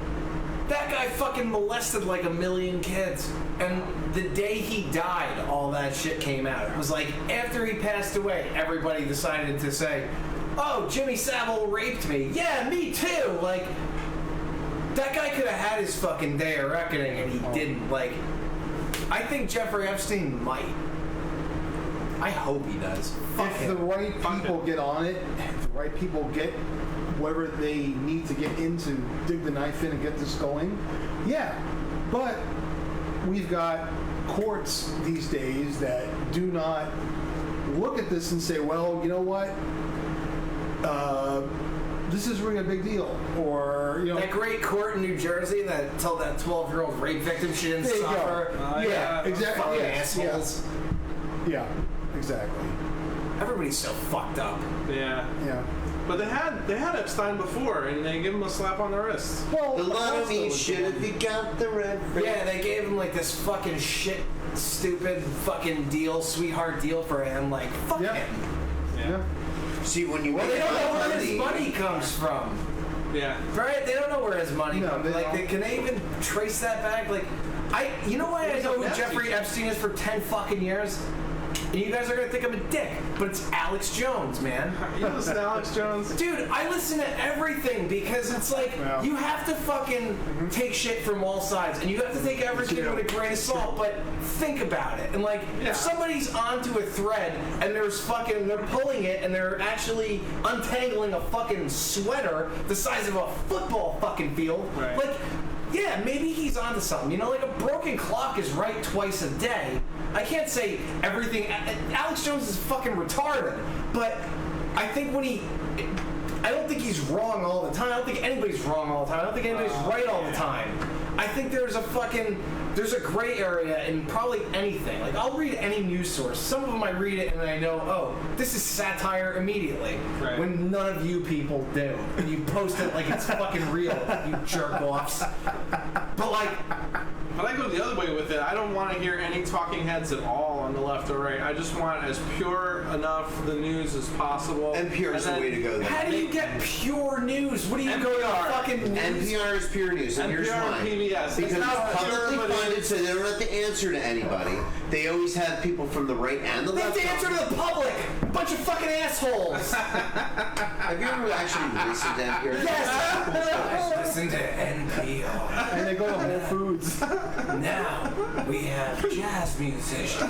that guy fucking molested like 1 million kids. And the day he died, all that shit came out. It was like, after he passed away, everybody decided to say, oh, Jimmy Savile raped me. Yeah, me too. Like, that guy could have had his fucking day of reckoning, and he didn't. Like, I think Jeffrey Epstein might. I hope he does. Fuck If him. the right people get on it, if the right people get whatever they need to get into, dig the knife in and get this going, yeah. But we've got courts these days that do not look at this and say, well, you know what? This is really a big deal. Or, you know. That great court in New Jersey that told that 12-year-old rape victim she didn't There you suffer. go. Yeah, exactly. Fucking Yeah, assholes. Yeah, exactly. Everybody's so fucked up. Yeah. Yeah. But they had Epstein before, and they give him a slap on the wrist. Well, The love of me should have you got the red face. Yeah, they gave him like this fucking shit, stupid fucking deal, sweetheart deal for him. Like, fuck Yeah. him. Yeah. See, when you Well, make they don't know where money, his money comes from. Yeah. Right? They don't know where his money No, comes they from. Like, don't. can they even trace that back? Like, you know why I know who Jeffrey Epstein is for 10 fucking years? And you guys are gonna think I'm a dick, but it's Alex Jones, man. You listen to Alex Jones? Dude, I listen to everything because it's like, Yeah. you have to fucking take shit from all sides, and you have to take everything with a grain of salt, but think about it. And like, Yeah. if somebody's onto a thread, and they're pulling it, and they're actually untangling a fucking sweater the size of a football fucking field, Right. like, yeah, maybe he's onto something. You know, like a broken clock is right twice a day. I can't say everything. Alex Jones is fucking retarded, but I think I don't think he's wrong all the time. I don't think anybody's wrong all the time. I don't think anybody's right all the time. I think there's a gray area in probably anything. Like, I'll read any news source. Some of them I read it and I know, oh, this is satire immediately. Right. When none of you people do. And you post it like it's fucking real, you jerk-offs. But like, But I go the other way with it. I don't want to hear any talking heads at all on the left or right. I just want as pure enough the news as possible. NPR is the then- way to go. how Then. do you get pure news? What do you go to NPR. fucking news? NPR is pure news, and here's NPR why. and PBS. Because It's not it's pure, publicly but it's- funded, so they don't have to answer to anybody. They always have people from the right and the They have left. to answer to the public. Bunch of fucking assholes. Have you ever actually listened to NPR? Yes. Listen to NPR. And they go to Whole Foods. Now we have jazz musician.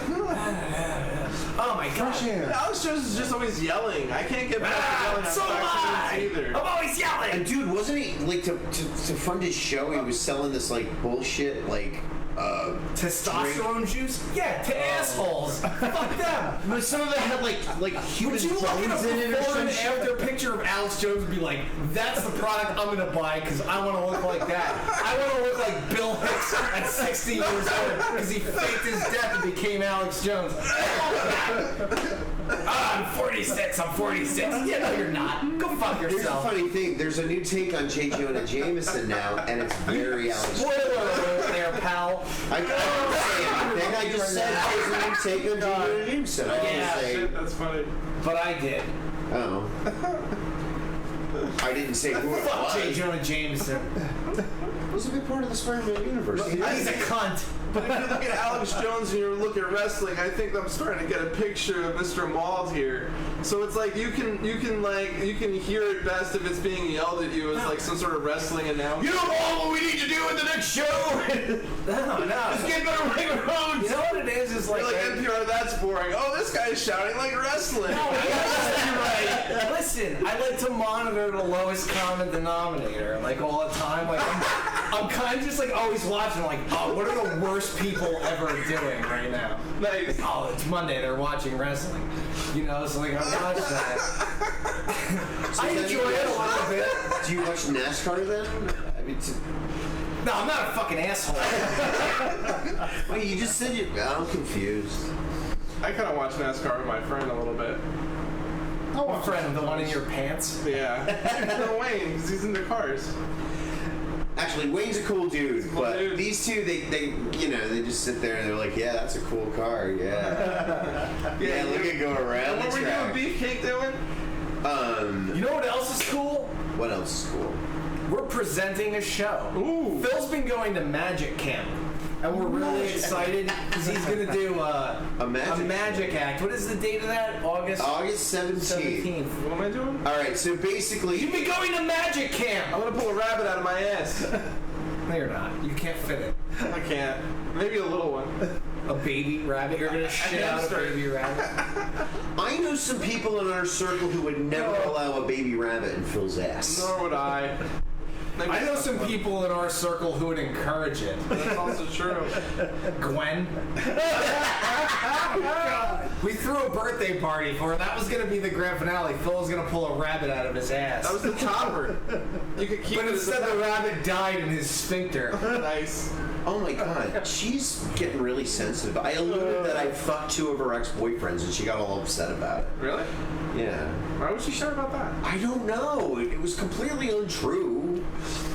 Oh my Fresh god. air. Alex Jones is just always yelling. I can't get past yelling on So am Fox I. News either. I'm always yelling. And dude, wasn't he like to fund his show? He was selling this like bullshit like Testosterone juice? Yeah, to assholes. Fuck them. But some of it had like human Would you look at bones in it a or before some and shit. after picture of Alex Jones and be like, that's the product I'm gonna buy because I want to look like that. I want to look like Bill Hicks at 60 years old because he faked his death and became Alex Jones. I'm 46. I'm 46. Yeah, no, you're not. Go fuck Here's the yourself. funny thing. There's a new take on J. Jonah Jameson now, and it's very Alex. Spoiler alert there, pal. I didn't say anything. I just said there's a new take on J. Jonah Jameson. I Yeah. didn't say. Shit, that's funny. But I did. Oh. I didn't say who it Fuck J. was. Jonah Jameson. It was a big part of the Spider-Man universe. He's a cunt. But if you look at Alex Jones and you look at wrestling, I think I'm starting to get a picture of Mr. Mauled here. So it's like you can hear it best if it's being yelled at you as like some sort of wrestling announcer. You know all what we need to do in the next show. No. Let's get better Ring of Roads. You know what it is? Is like, You're like NPR, that's boring. Oh, this guy's shouting like wrestling. right. Listen, I like to monitor the lowest common denominator, like all the time. Like I'm kind of just like always watching, like, oh, what are the worst people ever doing right now? Nice. Oh, it's Monday. They're watching wrestling. You know, so like I watch that. I enjoy it a little bit. Do you watch NASCAR then? I mean, No, I'm not a fucking asshole. wait, you just said you. I'm confused. I kind of watch NASCAR with my friend a little bit. What friend? The one in your pants? Yeah. No, Wayne, because he's into cars. Actually, Wayne's a cool dude, cool but dude. these two, they they just sit there and they're like, yeah, that's a cool car, yeah. Yeah, look at go around What the were you track. and Beefcake doing? You know what else is cool? What else is cool? We're presenting a show. Ooh. Phil's been going to Magic Camp, and we're really excited because he's gonna do A magic act. What is the date of that? August August 17th. 17th. What am I doing? All right, so basically, You've been going to Magic I'm Camp. gonna pull a rabbit out of my ass. No, you're not. You can't fit it. I can't. Maybe a little one. A baby rabbit? You're gonna shit out a baby rabbit? I know some people in our circle who would never allow a baby rabbit in Phil's ass. Nor would I. I know some people in our circle who would encourage it. That's also true. Gwen. We threw a birthday party for her. That was gonna be the grand finale. Phil was gonna pull a rabbit out of his ass. That was the topper. You could keep But it as a instead the rabbit died in his sphincter. Nice. Oh my god, she's getting really sensitive. I alluded that I fucked 2 of her ex-boyfriends and she got all upset about it. Really? Yeah. Why was she sure about that? I don't know. It was completely untrue.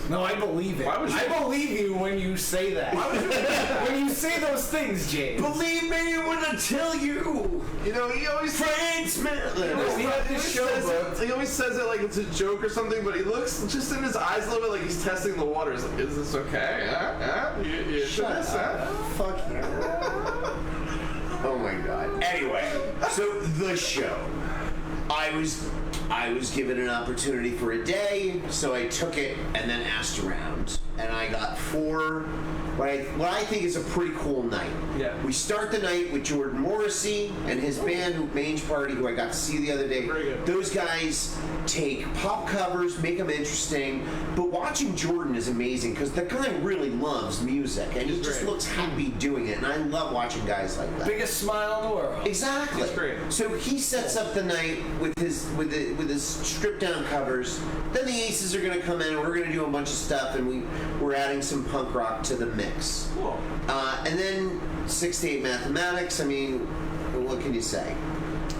No, I believe it. Why would you- I believe you when you say that. Why would you When you say those things, James. Believe me when I tell you. You know, he always Frank Smith. We had this show, bro. he always says it like it's a joke or something, but he looks just in his eyes a little bit like he's testing the waters. Like, is this okay? You into this, huh? Fuck you. Oh my god. Anyway, so the show. I was given an opportunity for a day, so I took it and then asked around, and I got 4. What I think is a pretty cool night. Yeah. We start the night with Jordan Morrissey and his band, Mange Party, who I got to see the other day. Very good. Those guys take pop covers, make them interesting, but watching Jordan is amazing because the guy really loves music and he just great. looks happy doing it, and I love watching guys like that. Biggest smile in the world. Exactly. That's great. So he sets up the night with his stripped down covers. Then the Aces are going to come in and we're going to do a bunch of stuff, and we're adding some punk rock to the mix. Cool. And then 6 to 8 mathematics. I mean, what can you say?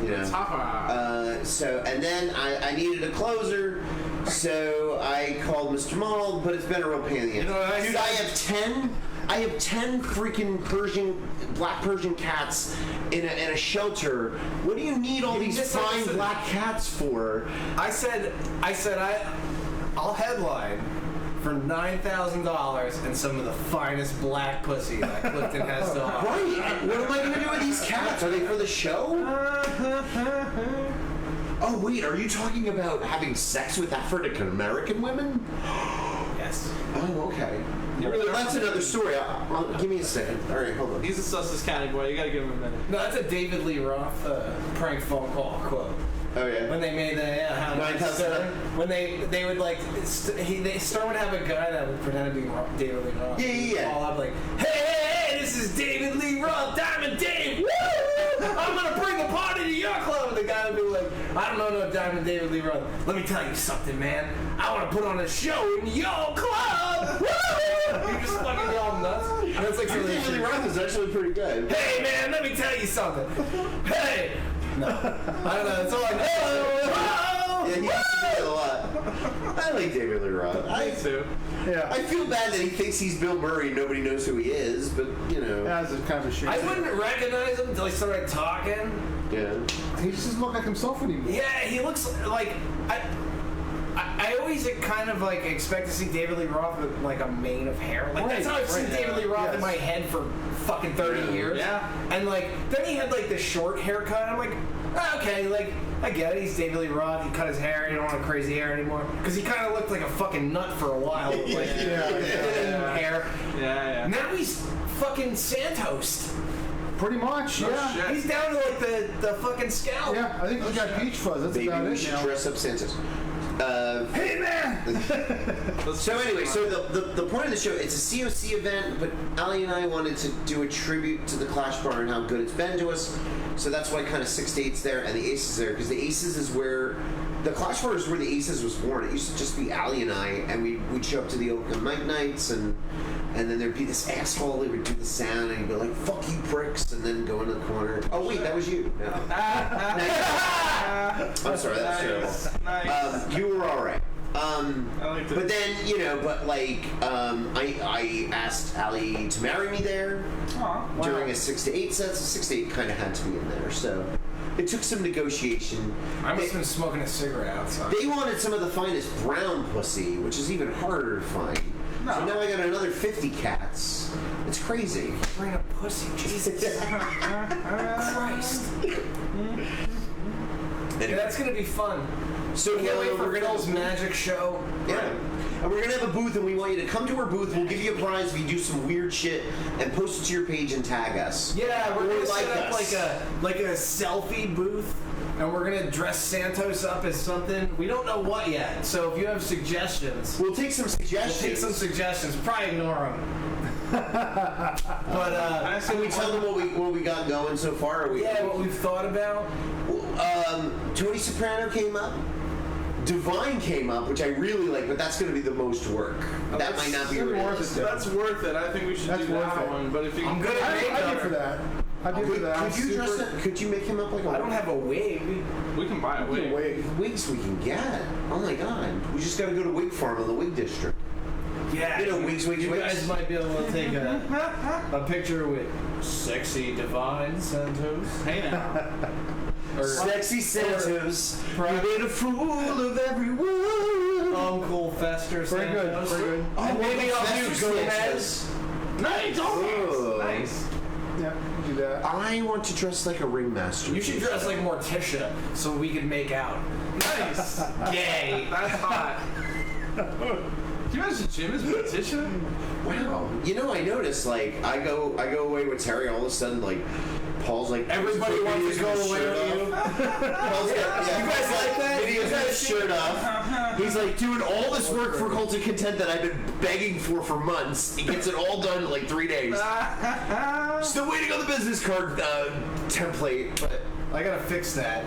You know. So and then I needed a closer. So I called Mr. Maul, but it's been a real pain in the ass. You know what I Dude, said? I have 10 freaking black Persian cats in a shelter. What do you need all these fine black cats for? I said I'll headline for $9,000 and some of the finest black pussy that Clifton has to offer. Right. What am I going to do with these cats? Are they for the show? Oh, wait. Are you talking about having sex with African American women? Yes. Oh, okay. That's another story. Give me a second. All right, hold on. He's a Sussex County boy. You gotta give him a minute. No, that's a David Lee Roth prank phone call quote. Oh, yeah. When they made the when they would like Stern would have a guy that would pretend to be David Lee Roth. Yeah. Call up like, hey, this is David Lee Roth, Diamond Dave. Woo! I'm gonna bring a party to your club. And the guy would be like, I don't know no Diamond David Lee Roth. Let me tell you something, man. I want to put on a show in your club. Woo! You just fucking yell nuts. And it's like David Lee Roth is actually pretty good. hey man, let me tell you something. Hey! No. I don't know, it's all like, oh! Yeah, he used to do that a lot. I like David Lee Roth. Me too. Yeah. I feel bad that he thinks he's Bill Murray and nobody knows who he is, but, you know. That's a kind of a shame. I wouldn't recognize him until he started talking. Yeah. He just doesn't look like himself anymore. Yeah, he looks like I always kind of like expect to see David Lee Roth with like a mane of hair. Like that's how I've seen David Lee Roth in my head for fucking 30 years. Yeah. And like then he had like the short haircut. I'm like, okay, like I get it. He's David Lee Roth. He cut his hair. He don't want crazy hair anymore because he kind of looked like a fucking nut for a while. Like hair. Yeah. Now he's fucking Santos. Pretty much, yeah. shit. He's down to like the fucking scalp. Yeah, I think he's got peach fuzz. That's Maybe about we it should now. dress up Santos. Hey, man! So anyway, so the point of the show, it's a COC event, but Ali and I wanted to do a tribute to the Clash Bar and how good it's been to us. So that's why kind of 6 to 8's there and the Aces there, because the Aces is where the Clash Bar is where the Aces was born. It used to just be Ali and I, and we'd show up to the open mic nights, and then there'd be this asshole that would do the sound, and he'd be like, "Fuck you, pricks," and then go into the corner. Oh wait, that was you. No. I'm sorry, that's terrible. Nice. You were all right. I liked it. But then, you know, I asked Ali to marry me there during a 6 to 8 set, so 6 to 8 kind of had to be in there. So it took some negotiation. I must have been smoking a cigarette outside. They wanted some of the finest brown pussy, which is even harder to find. So now I got another 50 cats. It's crazy. Bring a pussy, Jesus Christ. Anyway. That's gonna be fun. So Can't wait for we're Phil's magic show. Yeah. And we're gonna have a booth, and we want you to come to our booth. We'll give you a prize if you do some weird shit and post it to your page and tag us. Yeah, we're gonna set up us. like a selfie booth, and we're gonna dress Santos up as something. We don't know what yet. So if you have suggestions, We'll take some suggestions. Probably ignore them. But can we tell them what we got going so far? What we've thought about. Tony Soprano came up. Divine came up, which I really like, but that's going to be the most work. That might not be realistic. That's worth it. I think we should do that one. But if you I'm good at makeup. I'd be for that. I'd be for that. Could you dress that? Could you make him up like a I don't have a wig. we can buy a wig. Wigs we can get. Oh my god. We just got to go to Wig Farm in the Wig District. Yeah, You know, wigs. you guys might be able to take a picture with sexy Divine Santos. Hey now. Sexy Santos. You made a fool of everyone. Uncle Fester Very good. Santos. Very good. And maybe I'll do Fester Gomez. Sanchez. Nice. Oh. Nice. Yeah, do that. I want to dress like a ringmaster. You should dress like Morticia so we can make out. Nice. Gay. That's hot. Can you imagine Jim as Morticia? Wow. You know, I noticed, like, I go away with Terry, all of a sudden, like, Paul's like, Everybody wants to go away with you. Paul's got, You guys like that? videos with his shirt off. He's like doing all this work for Cult of Content that I've been begging for months. He gets it all done in like 3 days. Still waiting on the business card template, but I gotta fix that.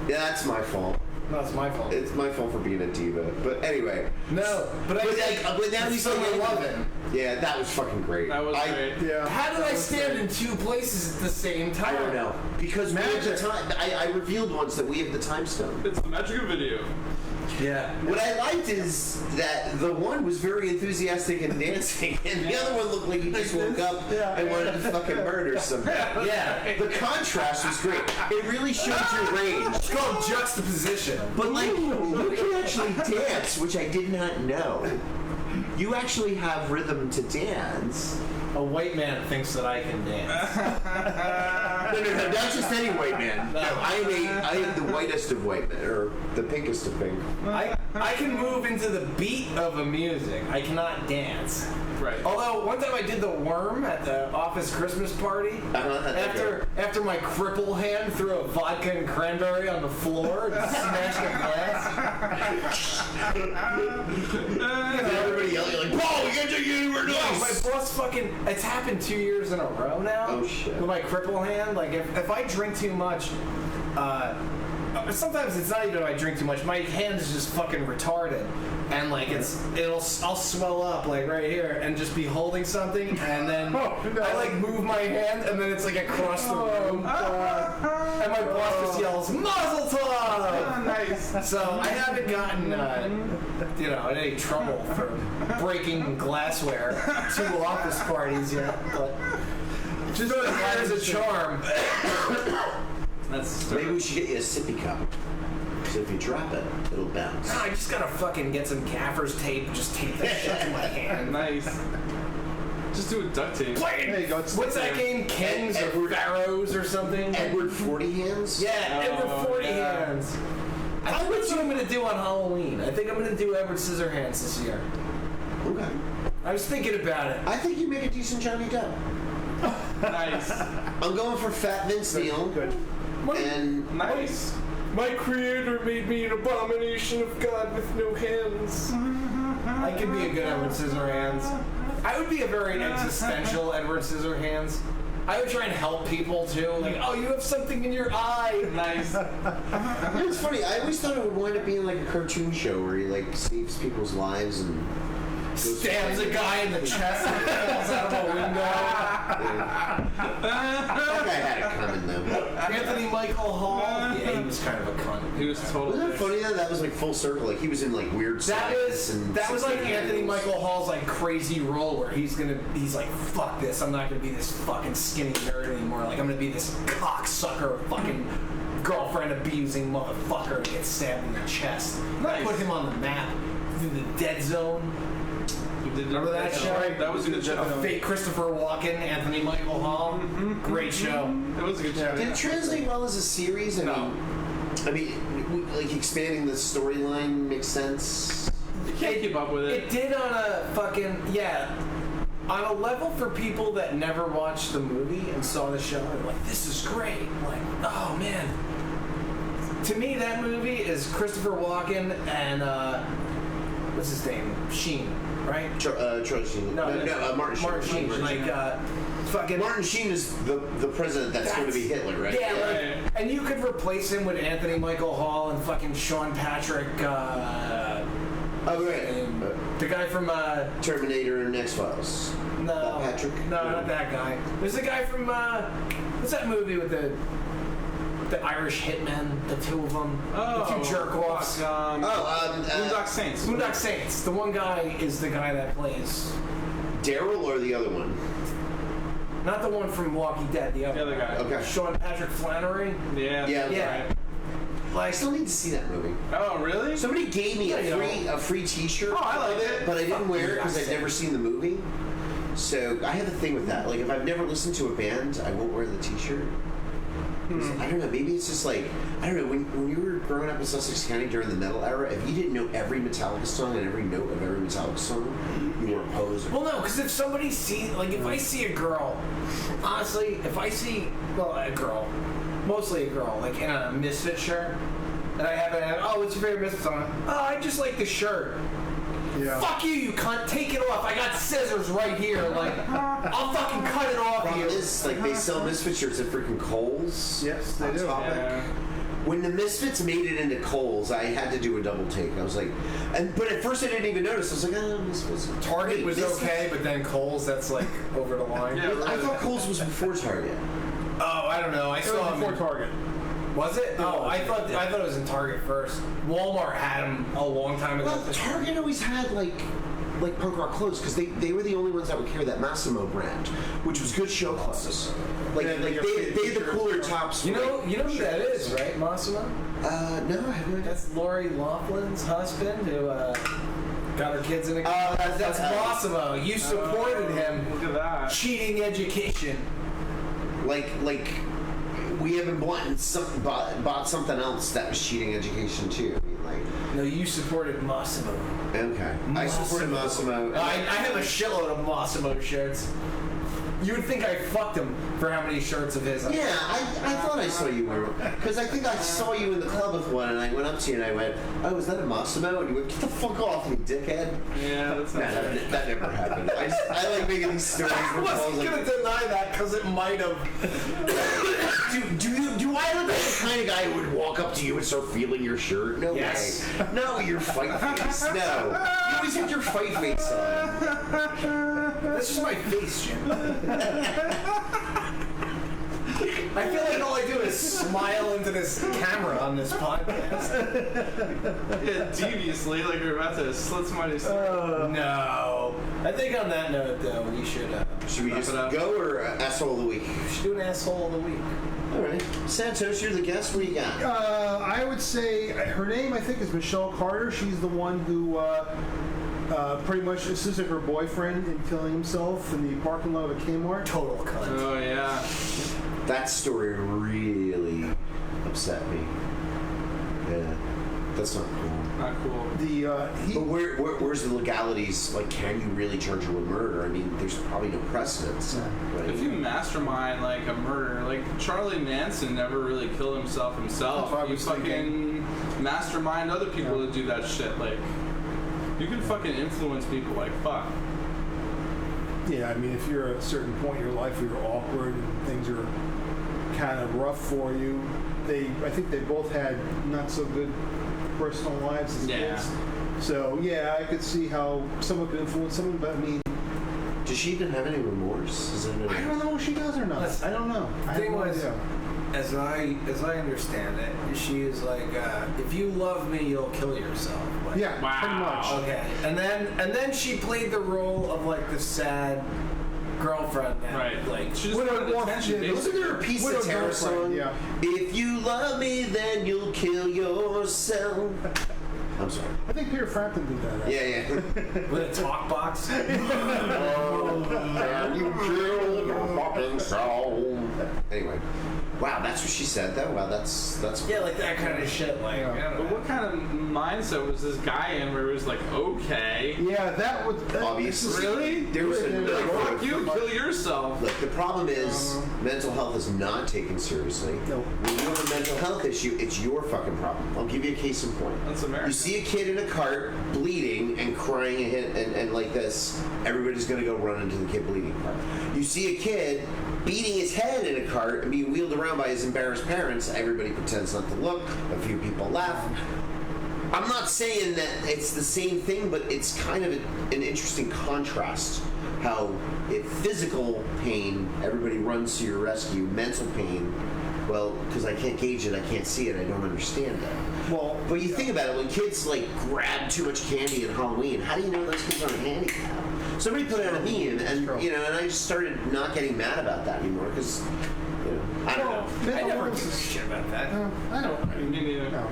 yeah, that's my fault. No, it's my fault. It's my fault for being a diva. But anyway. No, but But now he's still like, loving. yeah, that was fucking great. That was great. Yeah. How did I stand in two places at the same time? I don't know. Because we have the time. I revealed once that we have the time stone. It's the magic of video. Yeah. What I liked is that the one was very enthusiastic and dancing, and the other one looked like he just woke up and wanted to fucking murder somebody. Yeah. The contrast was great. It really showed your range. It's called juxtaposition. But like, you can actually dance, which I did not know. You actually have rhythm to dance. A white man thinks that I can dance. No, not just any white man. No, I am the whitest of white men, or the pinkest of pink. I can move into the beat of a music. I cannot dance. Right. Although one time I did the worm at the office Christmas party. After my cripple hand threw a vodka and cranberry on the floor and smashed a glass. Everybody yelling like, "Paul, we can't take you anywhere My nice." boss fucking. It's happened 2 years in a row now. Oh, shit. With my cripple hand, like if I drink too much, sometimes it's not even I drink too much. My hand is just fucking retarded, and like I'll swell up like right here and just be holding something, and then I like move my hand, and then it's like across the room, and my boss just yells "Mazel tov!" Nice. So I haven't gotten in any trouble for breaking glassware to office parties yet, but just as a charm. That's Maybe we should get you a sippy cup. So if you drop it, it'll bounce. I just gotta fucking get some gaffer's tape, just tape that shit to my hand. nice. Just do a duct tape. There you go. What's that game? Kings or Pharaohs or something? Edward 40 Hands? Yeah, Edward 40 Hands. I think that's what I'm gonna do on Halloween. I think I'm gonna do Edward Scissorhands this year. Okay. I was thinking about it. I think you make a decent Johnny Depp. Nice. I'm going for Fat Vince Neil. Good. And Nice. My creator made me an abomination of God with no hands. I could be a good Edward Scissorhands. I would be a very existential Edward Scissorhands. I would try and help people too. Like, oh, you have something in your eye. Nice. it's funny, I always thought it would wind up being like a cartoon show where he like saves people's lives and Stabs a guy in the chest and falls out of a window. that guy had it coming though. Anthony Michael Hall. Yeah, he was kind of a cunt. He was totally. Wasn't it funny that was like full circle? Like he was in like weird That was like 16 Anthony angles. Michael Hall's like crazy role where he's like, fuck this, I'm not gonna be this fucking skinny nerd anymore. Like I'm gonna be this cocksucker fucking girlfriend abusing motherfucker and get stabbed in the chest. Nice. Put him on the map through the Dead Zone. Remember that show? That was a good show. Fake Christopher Walken, Anthony Michael Hall. Great show. It was a good show. Did it translate well as a series? I mean, like expanding the storyline makes sense. You can't keep up with it. It did on a fucking on a level for people that never watched the movie and saw the show. They're like, this is great. Like, oh man. To me, that movie is Christopher Walken and what's his name? Sheen, right? Charlie Sheen. No, Martin Sheen. Martin Sheen. Like, fucking. Martin Sheen is the president that's going to be Hitler, right? Yeah, like, and you could replace him with Anthony Michael Hall and fucking Sean Patrick. The guy from Terminator and X-Files. No, Patrick. No, not that guy. There's a guy from what's that movie with the Irish hitmen, the two of them, the two jerk-offs. Boondock Saints. Boondock Saints. The one guy is the guy that plays Daryl or the other one? not the one from Walking Dead. The other guy. Okay. Sean Patrick Flannery. Yeah. Right. I still need to see that movie. Oh, really? Somebody gave me a free T-shirt. Oh, I like it. But I didn't wear it because I'd never seen the movie. So I have a thing with that. Like, if I've never listened to a band, I won't wear the T-shirt. I don't know. Maybe it's just like, I don't know. When you were growing up in Sussex County during the metal era, if you didn't know every Metallica song and every note of every Metallica song, you were a poser. Well, no, because if somebody sees, like, if I see a girl, honestly, if I see, a girl, mostly a girl, like in a Misfit shirt, and I have it, what's your favorite Misfit song? Oh, I just like the shirt. Yeah. Fuck you cunt, take it off. I got scissors right here. Like, I'll fucking cut it off Problem you. is, like, they sell Misfit shirts at freaking Kohl's. Yes, they do. Yeah. When the Misfits made it into Kohl's, I had to do a double take. I was like, but at first I didn't even notice. I was like, Misfits. Target Wait, was Misfits? okay, but then Kohl's, that's like over the line. Yeah. I thought Kohl's was before Target. Oh, I don't know. I It saw was him. before Target. Was it? Oh, I thought it was in Target first. Walmart had them a long time ago. Well, Target always had like punk rock clothes because they were the only ones that would carry that Massimo brand, which was good show clothes. Like, Yeah, they had the cooler tops. You know who that is, right, Massimo? No, I haven't. That's Lori Laughlin's husband who got her kids in a that's Massimo. You supported him. Look at that. Cheating education. Like we haven't bought something else that was cheating education too. I mean, like. No, you supported Massimo. Okay. I supported Massimo. I have a shitload of Massimo shirts. You would think I fucked him for how many shirts of his. Yeah, I thought I saw you wear one. Because I think I saw you in the club with one, and I went up to you and I went, "Oh, is that a Massimo?" And you went, "Get the fuck off me, dickhead." Yeah, that's not that never happened. I like making these stories. I wasn't gonna deny that because it might have. Do I look like the kind of guy who would walk up to you and start feeling your shirt? No Yes. way. No, your fight face. No. You always have your fight face on. That's just my face, Jim. I feel like all I do is smile into this camera on this podcast. Yeah, deviously, like you're about to slit somebody's throat. No. I think on that note, though, we should Should we just go or asshole of the week? do an asshole of the week. All right. Santos, you're the guest. What do you got? I would say her name, I think, is Michelle Carter. She's the one who pretty much assisted her boyfriend in killing himself in the parking lot of a Kmart. Total cunt. Oh, yeah. That story really upset me. Yeah, that's not cool. Not cool. But where's the legalities? Like, can you really charge her with murder? I mean, there's probably no precedence. Right? If you mastermind like a murder, like Charlie Manson never really killed himself. That's what I You was fucking mastermind other people to do that shit. Like, you can fucking influence people like fuck. Yeah, I mean, if you're at a certain point in your life where you're awkward and things are kind of rough for you, I think they both had not so good personal lives as kids. So, yeah, I could see how some have influenced someone, but I mean... Does she even have any remorse? I don't know if she does or not. I don't know. I have no idea. As I understand it, she is like, if you love me, you'll kill yourself. Like, Yeah, pretty much. Okay. And then she played the role of like the sad girlfriend that like she just wanted attention. Wasn't there a piece of terror song? Yeah. If you love me, then you'll kill yourself. I'm sorry. I think Peter Frampton did that. Yeah. with a talk box. Can you kill your fucking soul? Anyway. Wow, that's what she said though. Wow, that's Yeah, like that kind of shit. Like, I don't But know. what kind of mindset was this guy in where it was like, okay, Yeah, that would obviously. really? There was Like, fuck you, kill yourself. Look, the problem is mental health is not taken seriously. No. When you have a mental health issue, it's your fucking problem. I'll give you a case in point. That's America. You see a kid in a cart bleeding and crying and like this, everybody's gonna go run into the kid bleeding part. You see a kid beating his head in a cart and being wheeled around by his embarrassed parents, everybody pretends not to look, a few people laugh. I'm not saying that it's the same thing, but it's kind of an interesting contrast. How if physical pain, everybody runs to your rescue, mental pain, well, because I can't gauge it, I can't see it, I don't understand it. Well, But you think about it, when kids like grab too much candy at Halloween, how do you know those kids aren't handicapped? Somebody put it on me, and you know, and I just started not getting mad about that anymore because, you know, I don't know. I mental never illness give a is, shit about that. I don't. Me neither. No.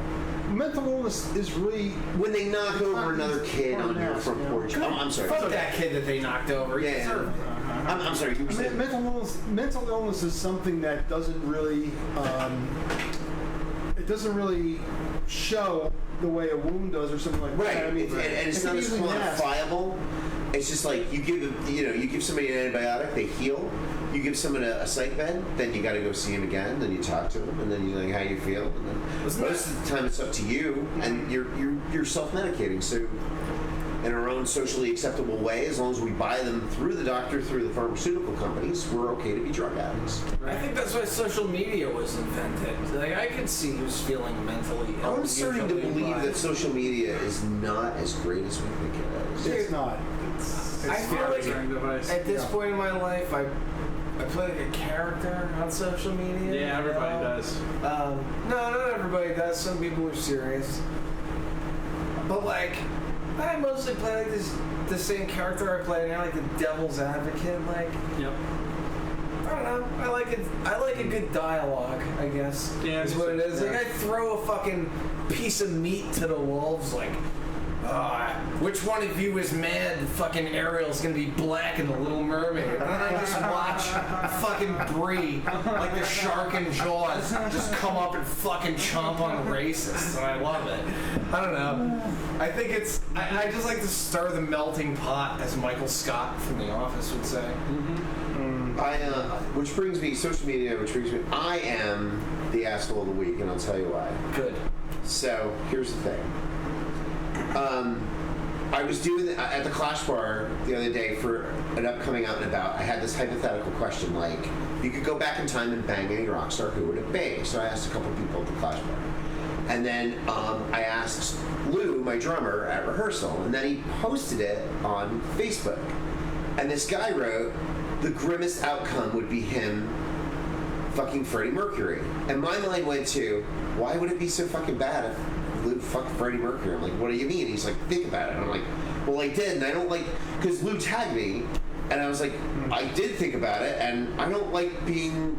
Mental illness is really. When they knock over another kid on your front porch, oh, I'm sorry. Fuck that kid that they knocked over. He Yeah. deserved it. I'm sorry. You were saying. Mental illness is something that doesn't really. It doesn't really show the way a wound does, or something like Right, that. I mean, and it's not as easily mask. quantifiable. It's just like you give somebody an antibiotic, they heal. You give someone a psych bed, then you got to go see him again. Then you talk to him, and then you're like, "How you feel?" And then most of the time, it's up to you, and you're self-medicating. So, in our own socially acceptable way, as long as we buy them through the doctor, through the pharmaceutical companies, we're okay to be drug addicts. I think that's why social media was invented. Like, I could see who's feeling mentally ill. I'm starting to usually believe by- that social media is not as great as we think it is. It's not. I feel like device. at this Yeah. point in my life, I play like a character on social media. Yeah, everybody you know? does. No, not everybody does. Some people are serious. But like, I mostly play like the same character I play now, like the devil's advocate. Like, Yep. I don't know. I like it. I like a good dialogue, I guess. Yeah, is what it is. Like, yeah. I throw a fucking piece of meat to the wolves. Like, which one of you is mad that fucking Ariel's gonna be black in The Little Mermaid? And then I just watch fucking Brie, like the shark in Jaws, just come up and fucking chomp on racists, and I love it. I don't know. I think it's. I just like to stir the melting pot, as Michael Scott from The Office would say. Which brings me, social media, I am the asshole of the week, and I'll tell you why. Good. So, here's the thing. I was doing at the Clash Bar the other day for an upcoming Out and About. I had this hypothetical question, like, you could go back in time and bang any rock star, who would it be? So I asked a couple people at the Clash Bar. And then I asked Lou, my drummer, at rehearsal, and then he posted it on Facebook. And this guy wrote, the grimmest outcome would be him fucking Freddie Mercury. And my mind went to, why would it be so fucking bad if Lou fucked Freddie Mercury? I'm like, what do you mean? He's like, think about it. And I'm like, well, I did, and I don't like, because Lou tagged me, and I was like, I did think about it, and I don't like being,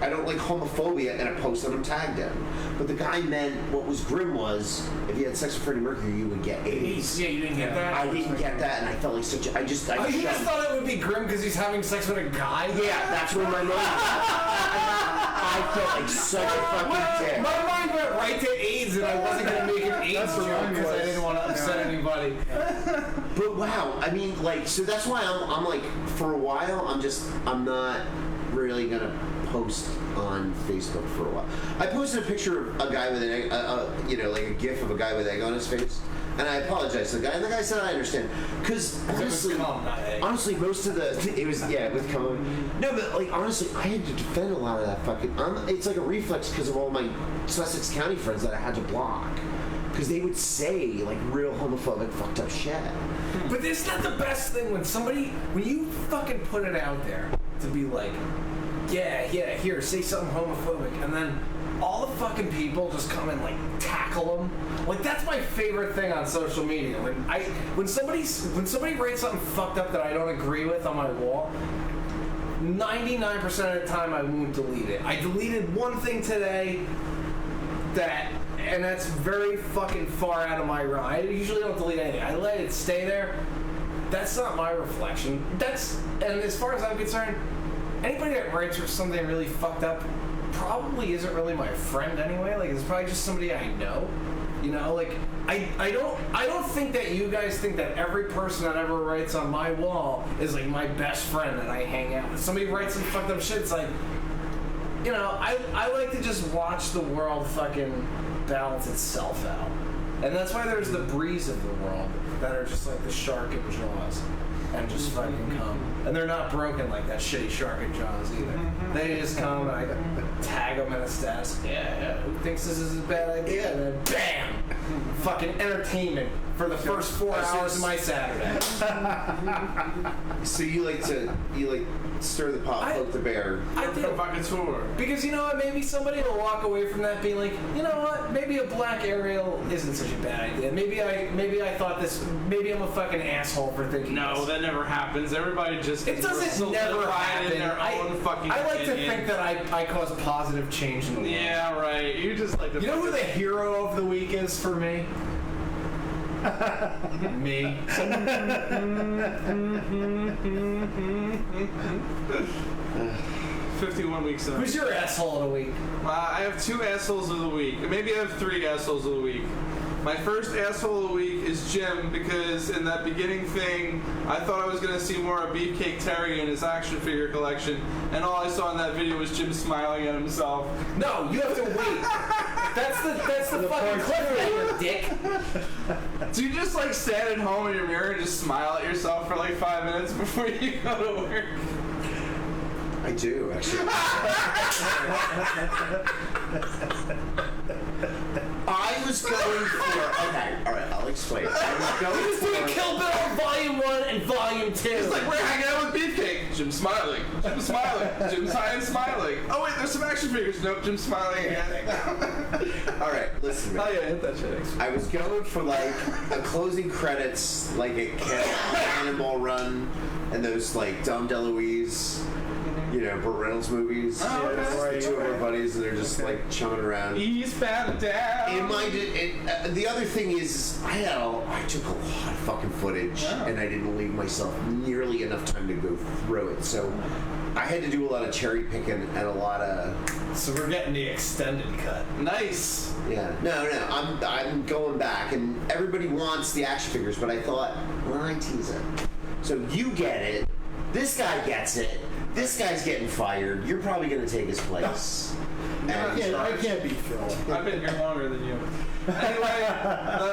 I don't like homophobia in a post that I'm tagged in. But the guy meant what was grim was, if you had sex with Freddie Mercury, you would get AIDS. Yeah, you didn't get that? I didn't get that, and I felt like such a, You just thought it would be grim because he's having sex with a guy? Yeah, that's where my mind I felt like such a fucking dick. My mind went right to AIDS, and I wasn't going to make an AIDS joke because I didn't want to upset anybody. But wow, I mean, like, so that's why I'm like, for a while, I'm not really gonna post on Facebook for a while. I posted a picture of a guy with an egg, like a gif of a guy with egg on his face, and I apologized to the guy, and the guy said I understand, because honestly, most of it was with cum. No, but like honestly, I had to defend a lot of that fucking. It's like a reflex because of all my Sussex County friends that I had to block. Because they would say, like, real homophobic, fucked up shit. But isn't that the best thing when you fucking put it out there to be like, yeah, here, say something homophobic, and then all the fucking people just come and, like, tackle them? Like, that's my favorite thing on social media. When somebody writes something fucked up that I don't agree with on my wall, 99% of the time I won't delete it. I deleted one thing today and that's very fucking far out of my realm. I usually don't delete anything. I let it stay there. That's not my reflection. And as far as I'm concerned, anybody that writes something really fucked up, probably isn't really my friend anyway. Like, it's probably just somebody I know. You know, like, I don't think that you guys think that every person that ever writes on my wall is like my best friend that I hang out with. Somebody writes some fucked up shit. It's like, you know, I like to just watch the world fucking balance itself out. And that's why there's the breeze of the world that are just like the shark in Jaws and just fucking come. And they're not broken like that shitty shark in Jaws either. They just come and I tag them in a status. Yeah, who thinks this is a bad idea? And then bam! Fucking entertainment for the first 4 hours of my Saturday. So you like stir the pot, poke the bear. I do. Because you know what, maybe somebody will walk away from that being like, you know what, maybe a black Ariel isn't such a bad idea. Maybe I thought this, maybe I'm a fucking asshole for thinking No, this. that never happens. Everybody just It doesn't never happen. in their own fucking I like to opinion. think that I cause positive change in the world. Yeah, right. You just like to. You know who the hero of the week is for me? Me. 51 weeks in. Who's your asshole of the week? I have 2 assholes of the week. Maybe I have 3 assholes of the week. My first asshole of the week is Jim, because in that beginning thing, I thought I was going to see more of Beefcake Terry in his action figure collection, and all I saw in that video was Jim smiling at himself. No, you have to wait. That's the fucking cliffhanger, dick. Do you just like stand at home in your mirror and just smile at yourself for like 5 minutes before you go to work? I do, actually. I was going for... Okay, alright, I'll explain. I was going He's doing Kill Bill Volume 1 and Volume 2. It's like we're hanging out with Beefcake. Jim smiling. Jim smiling. Jim's high and smiling. Oh wait, there's some action figures. Nope, Jim's smiling again. Alright, listen to me. Oh yeah, hit that shit. I was going for like a closing credits, like a Cannonball Run, and those like Dom DeLuise, you know, Burt Reynolds movies. Oh, okay. The 2 of our buddies, and they're just like chumming around. Eastbound down. The other thing is, I took a lot of fucking footage, and I didn't leave myself nearly enough time to go through it. So I had to do a lot of cherry picking and a lot of. So we're getting the extended cut. Nice. Yeah. No. I'm going back, and everybody wants the action figures, but I thought, well, I tease it. So you get it. This guy gets it. This guy's getting fired. You're probably going to take his place. I can't be Phil. I've been here longer than you. Anyway,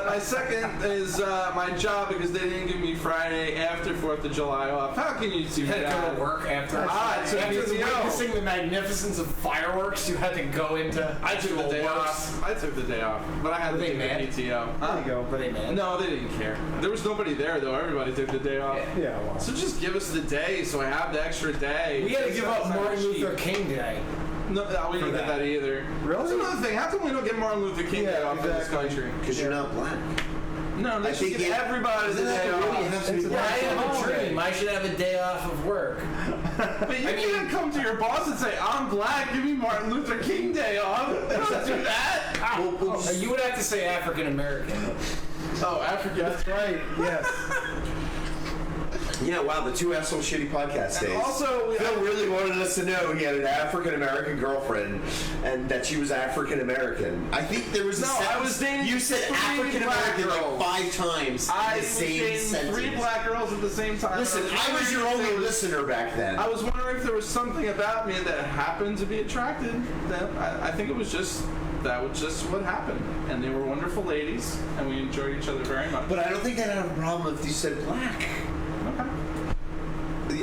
my second is my job, because they didn't give me Friday after 4th of July off. How can you do You had to go that? to work after After witnessing the magnificence of fireworks. You had to go into. I took the day off. I took the day off, but I had to Were they take the mad? PTO. There you go. Were they mad? No, they didn't care. There was nobody there though. Everybody took the day off. Yeah, well. So just give us the day, so I have the extra day. We had to give up Martin Luther King Day. No, we didn't get that either. Really? That's another thing. How come we don't get Martin Luther King Day off in this country? Because you're not black. No, they should give everybody the day off. I have a dream. I should have a day off of work. But you can't come to your boss and say, I'm black, give me Martin Luther King Day off. They don't do that. You would have to say African American. Oh, Africa. That's right. Yes. Yeah, wow, the 2 asshole shitty podcast days. Also, Phil really wanted us to know he had an African American girlfriend and that she was African American. I think there was a sentence. I was dating You said 3 African American black like 5 times in I the was same dating sentence. 3 black girls at the same time. Listen, I was your only listener back then. I was wondering if there was something about me that happened to be attracted. I think it was just that was just what happened, and they were wonderful ladies, and we enjoyed each other very much. But I don't think I'd have a problem if you said black. Okay.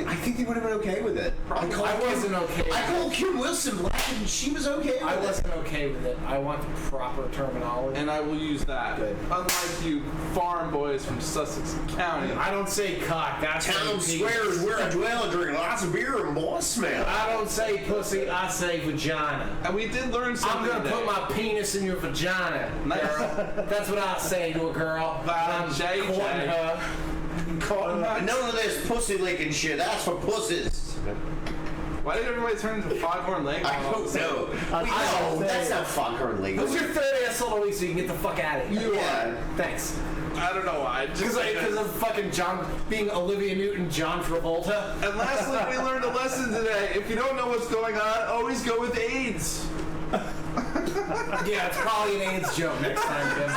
I think they would have been okay with it. I wasn't okay with I called Kim Wilson black, and she was okay with it. I wasn't okay with it. I want the proper terminology. And I will use that. Good. Unlike you farm boys from Sussex County. I don't say cock. That's Town swears where I dwell, drinking lots of beer and boss smell. I don't say pussy. I say vagina. And we did learn I'm something gonna today. put my penis in your vagina, Nice. girl. That's what I say to a girl. I'm JJ. courting her. And none of this pussy licking shit. That's for pussies. Why did everybody turn into Foghorn Leghorn? I don't know. No, that's not Foghorn Leghorn. Who's your third asshole of the week so you can get the fuck out of here? You are. Thanks. I don't know why. Because of fucking John being Olivia Newton, John Travolta. And lastly, we learned a lesson today. If you don't know what's going on, always go with AIDS. Yeah, it's probably an AIDS joke next time, Jim.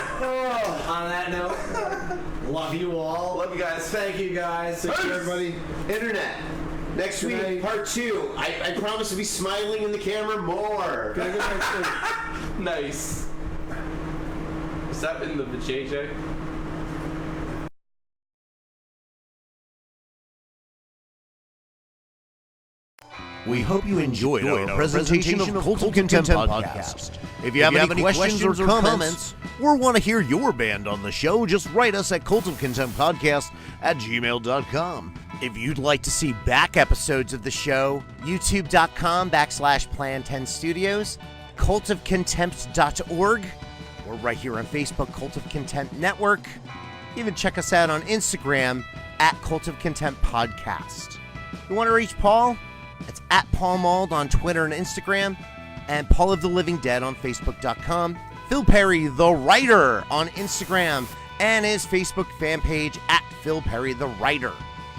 On that note, love you all. Love you guys. Thank you guys. Take care, everybody. Internet. Next week, night. part 2. I promise to be smiling in the camera more. Good night, sleep. Nice. Is that in the JJ? We hope you enjoyed our presentation of Cult of Contempt podcast. If you have any questions or comments, or want to hear your band on the show, just write us at cultofcontemptpodcast@gmail.com. If you'd like to see back episodes of the show, youtube.com/Plan10 Studios, cultofcontempt.org, or right here on Facebook, Cult of Contempt Network. Even check us out on Instagram at Cult of Contempt Podcast. You want to reach Paul? It's at Paul Mauld on Twitter and Instagram, and Paul of the Living Dead on Facebook.com. Phil Perry, the writer, on Instagram, and his Facebook fan page at Phil Perry, the writer.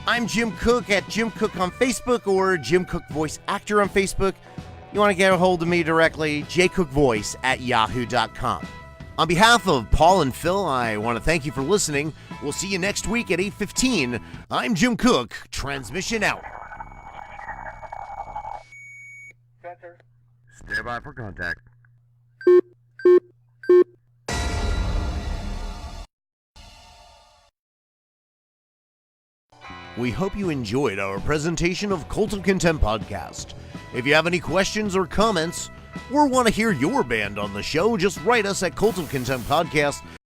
I'm Jim Cook at Jim Cook on Facebook, or Jim Cook Voice Actor on Facebook. You want to get a hold of me directly, jcookvoice at yahoo.com. On behalf of Paul and Phil, I want to thank you for listening. We'll see you next week at 8:15. I'm Jim Cook. Transmission out. Stand by for contact. We hope you enjoyed our presentation of Cult of Contempt podcast. If you have any questions or comments, or want to hear your band on the show, just write us at cultofcontemptpodcast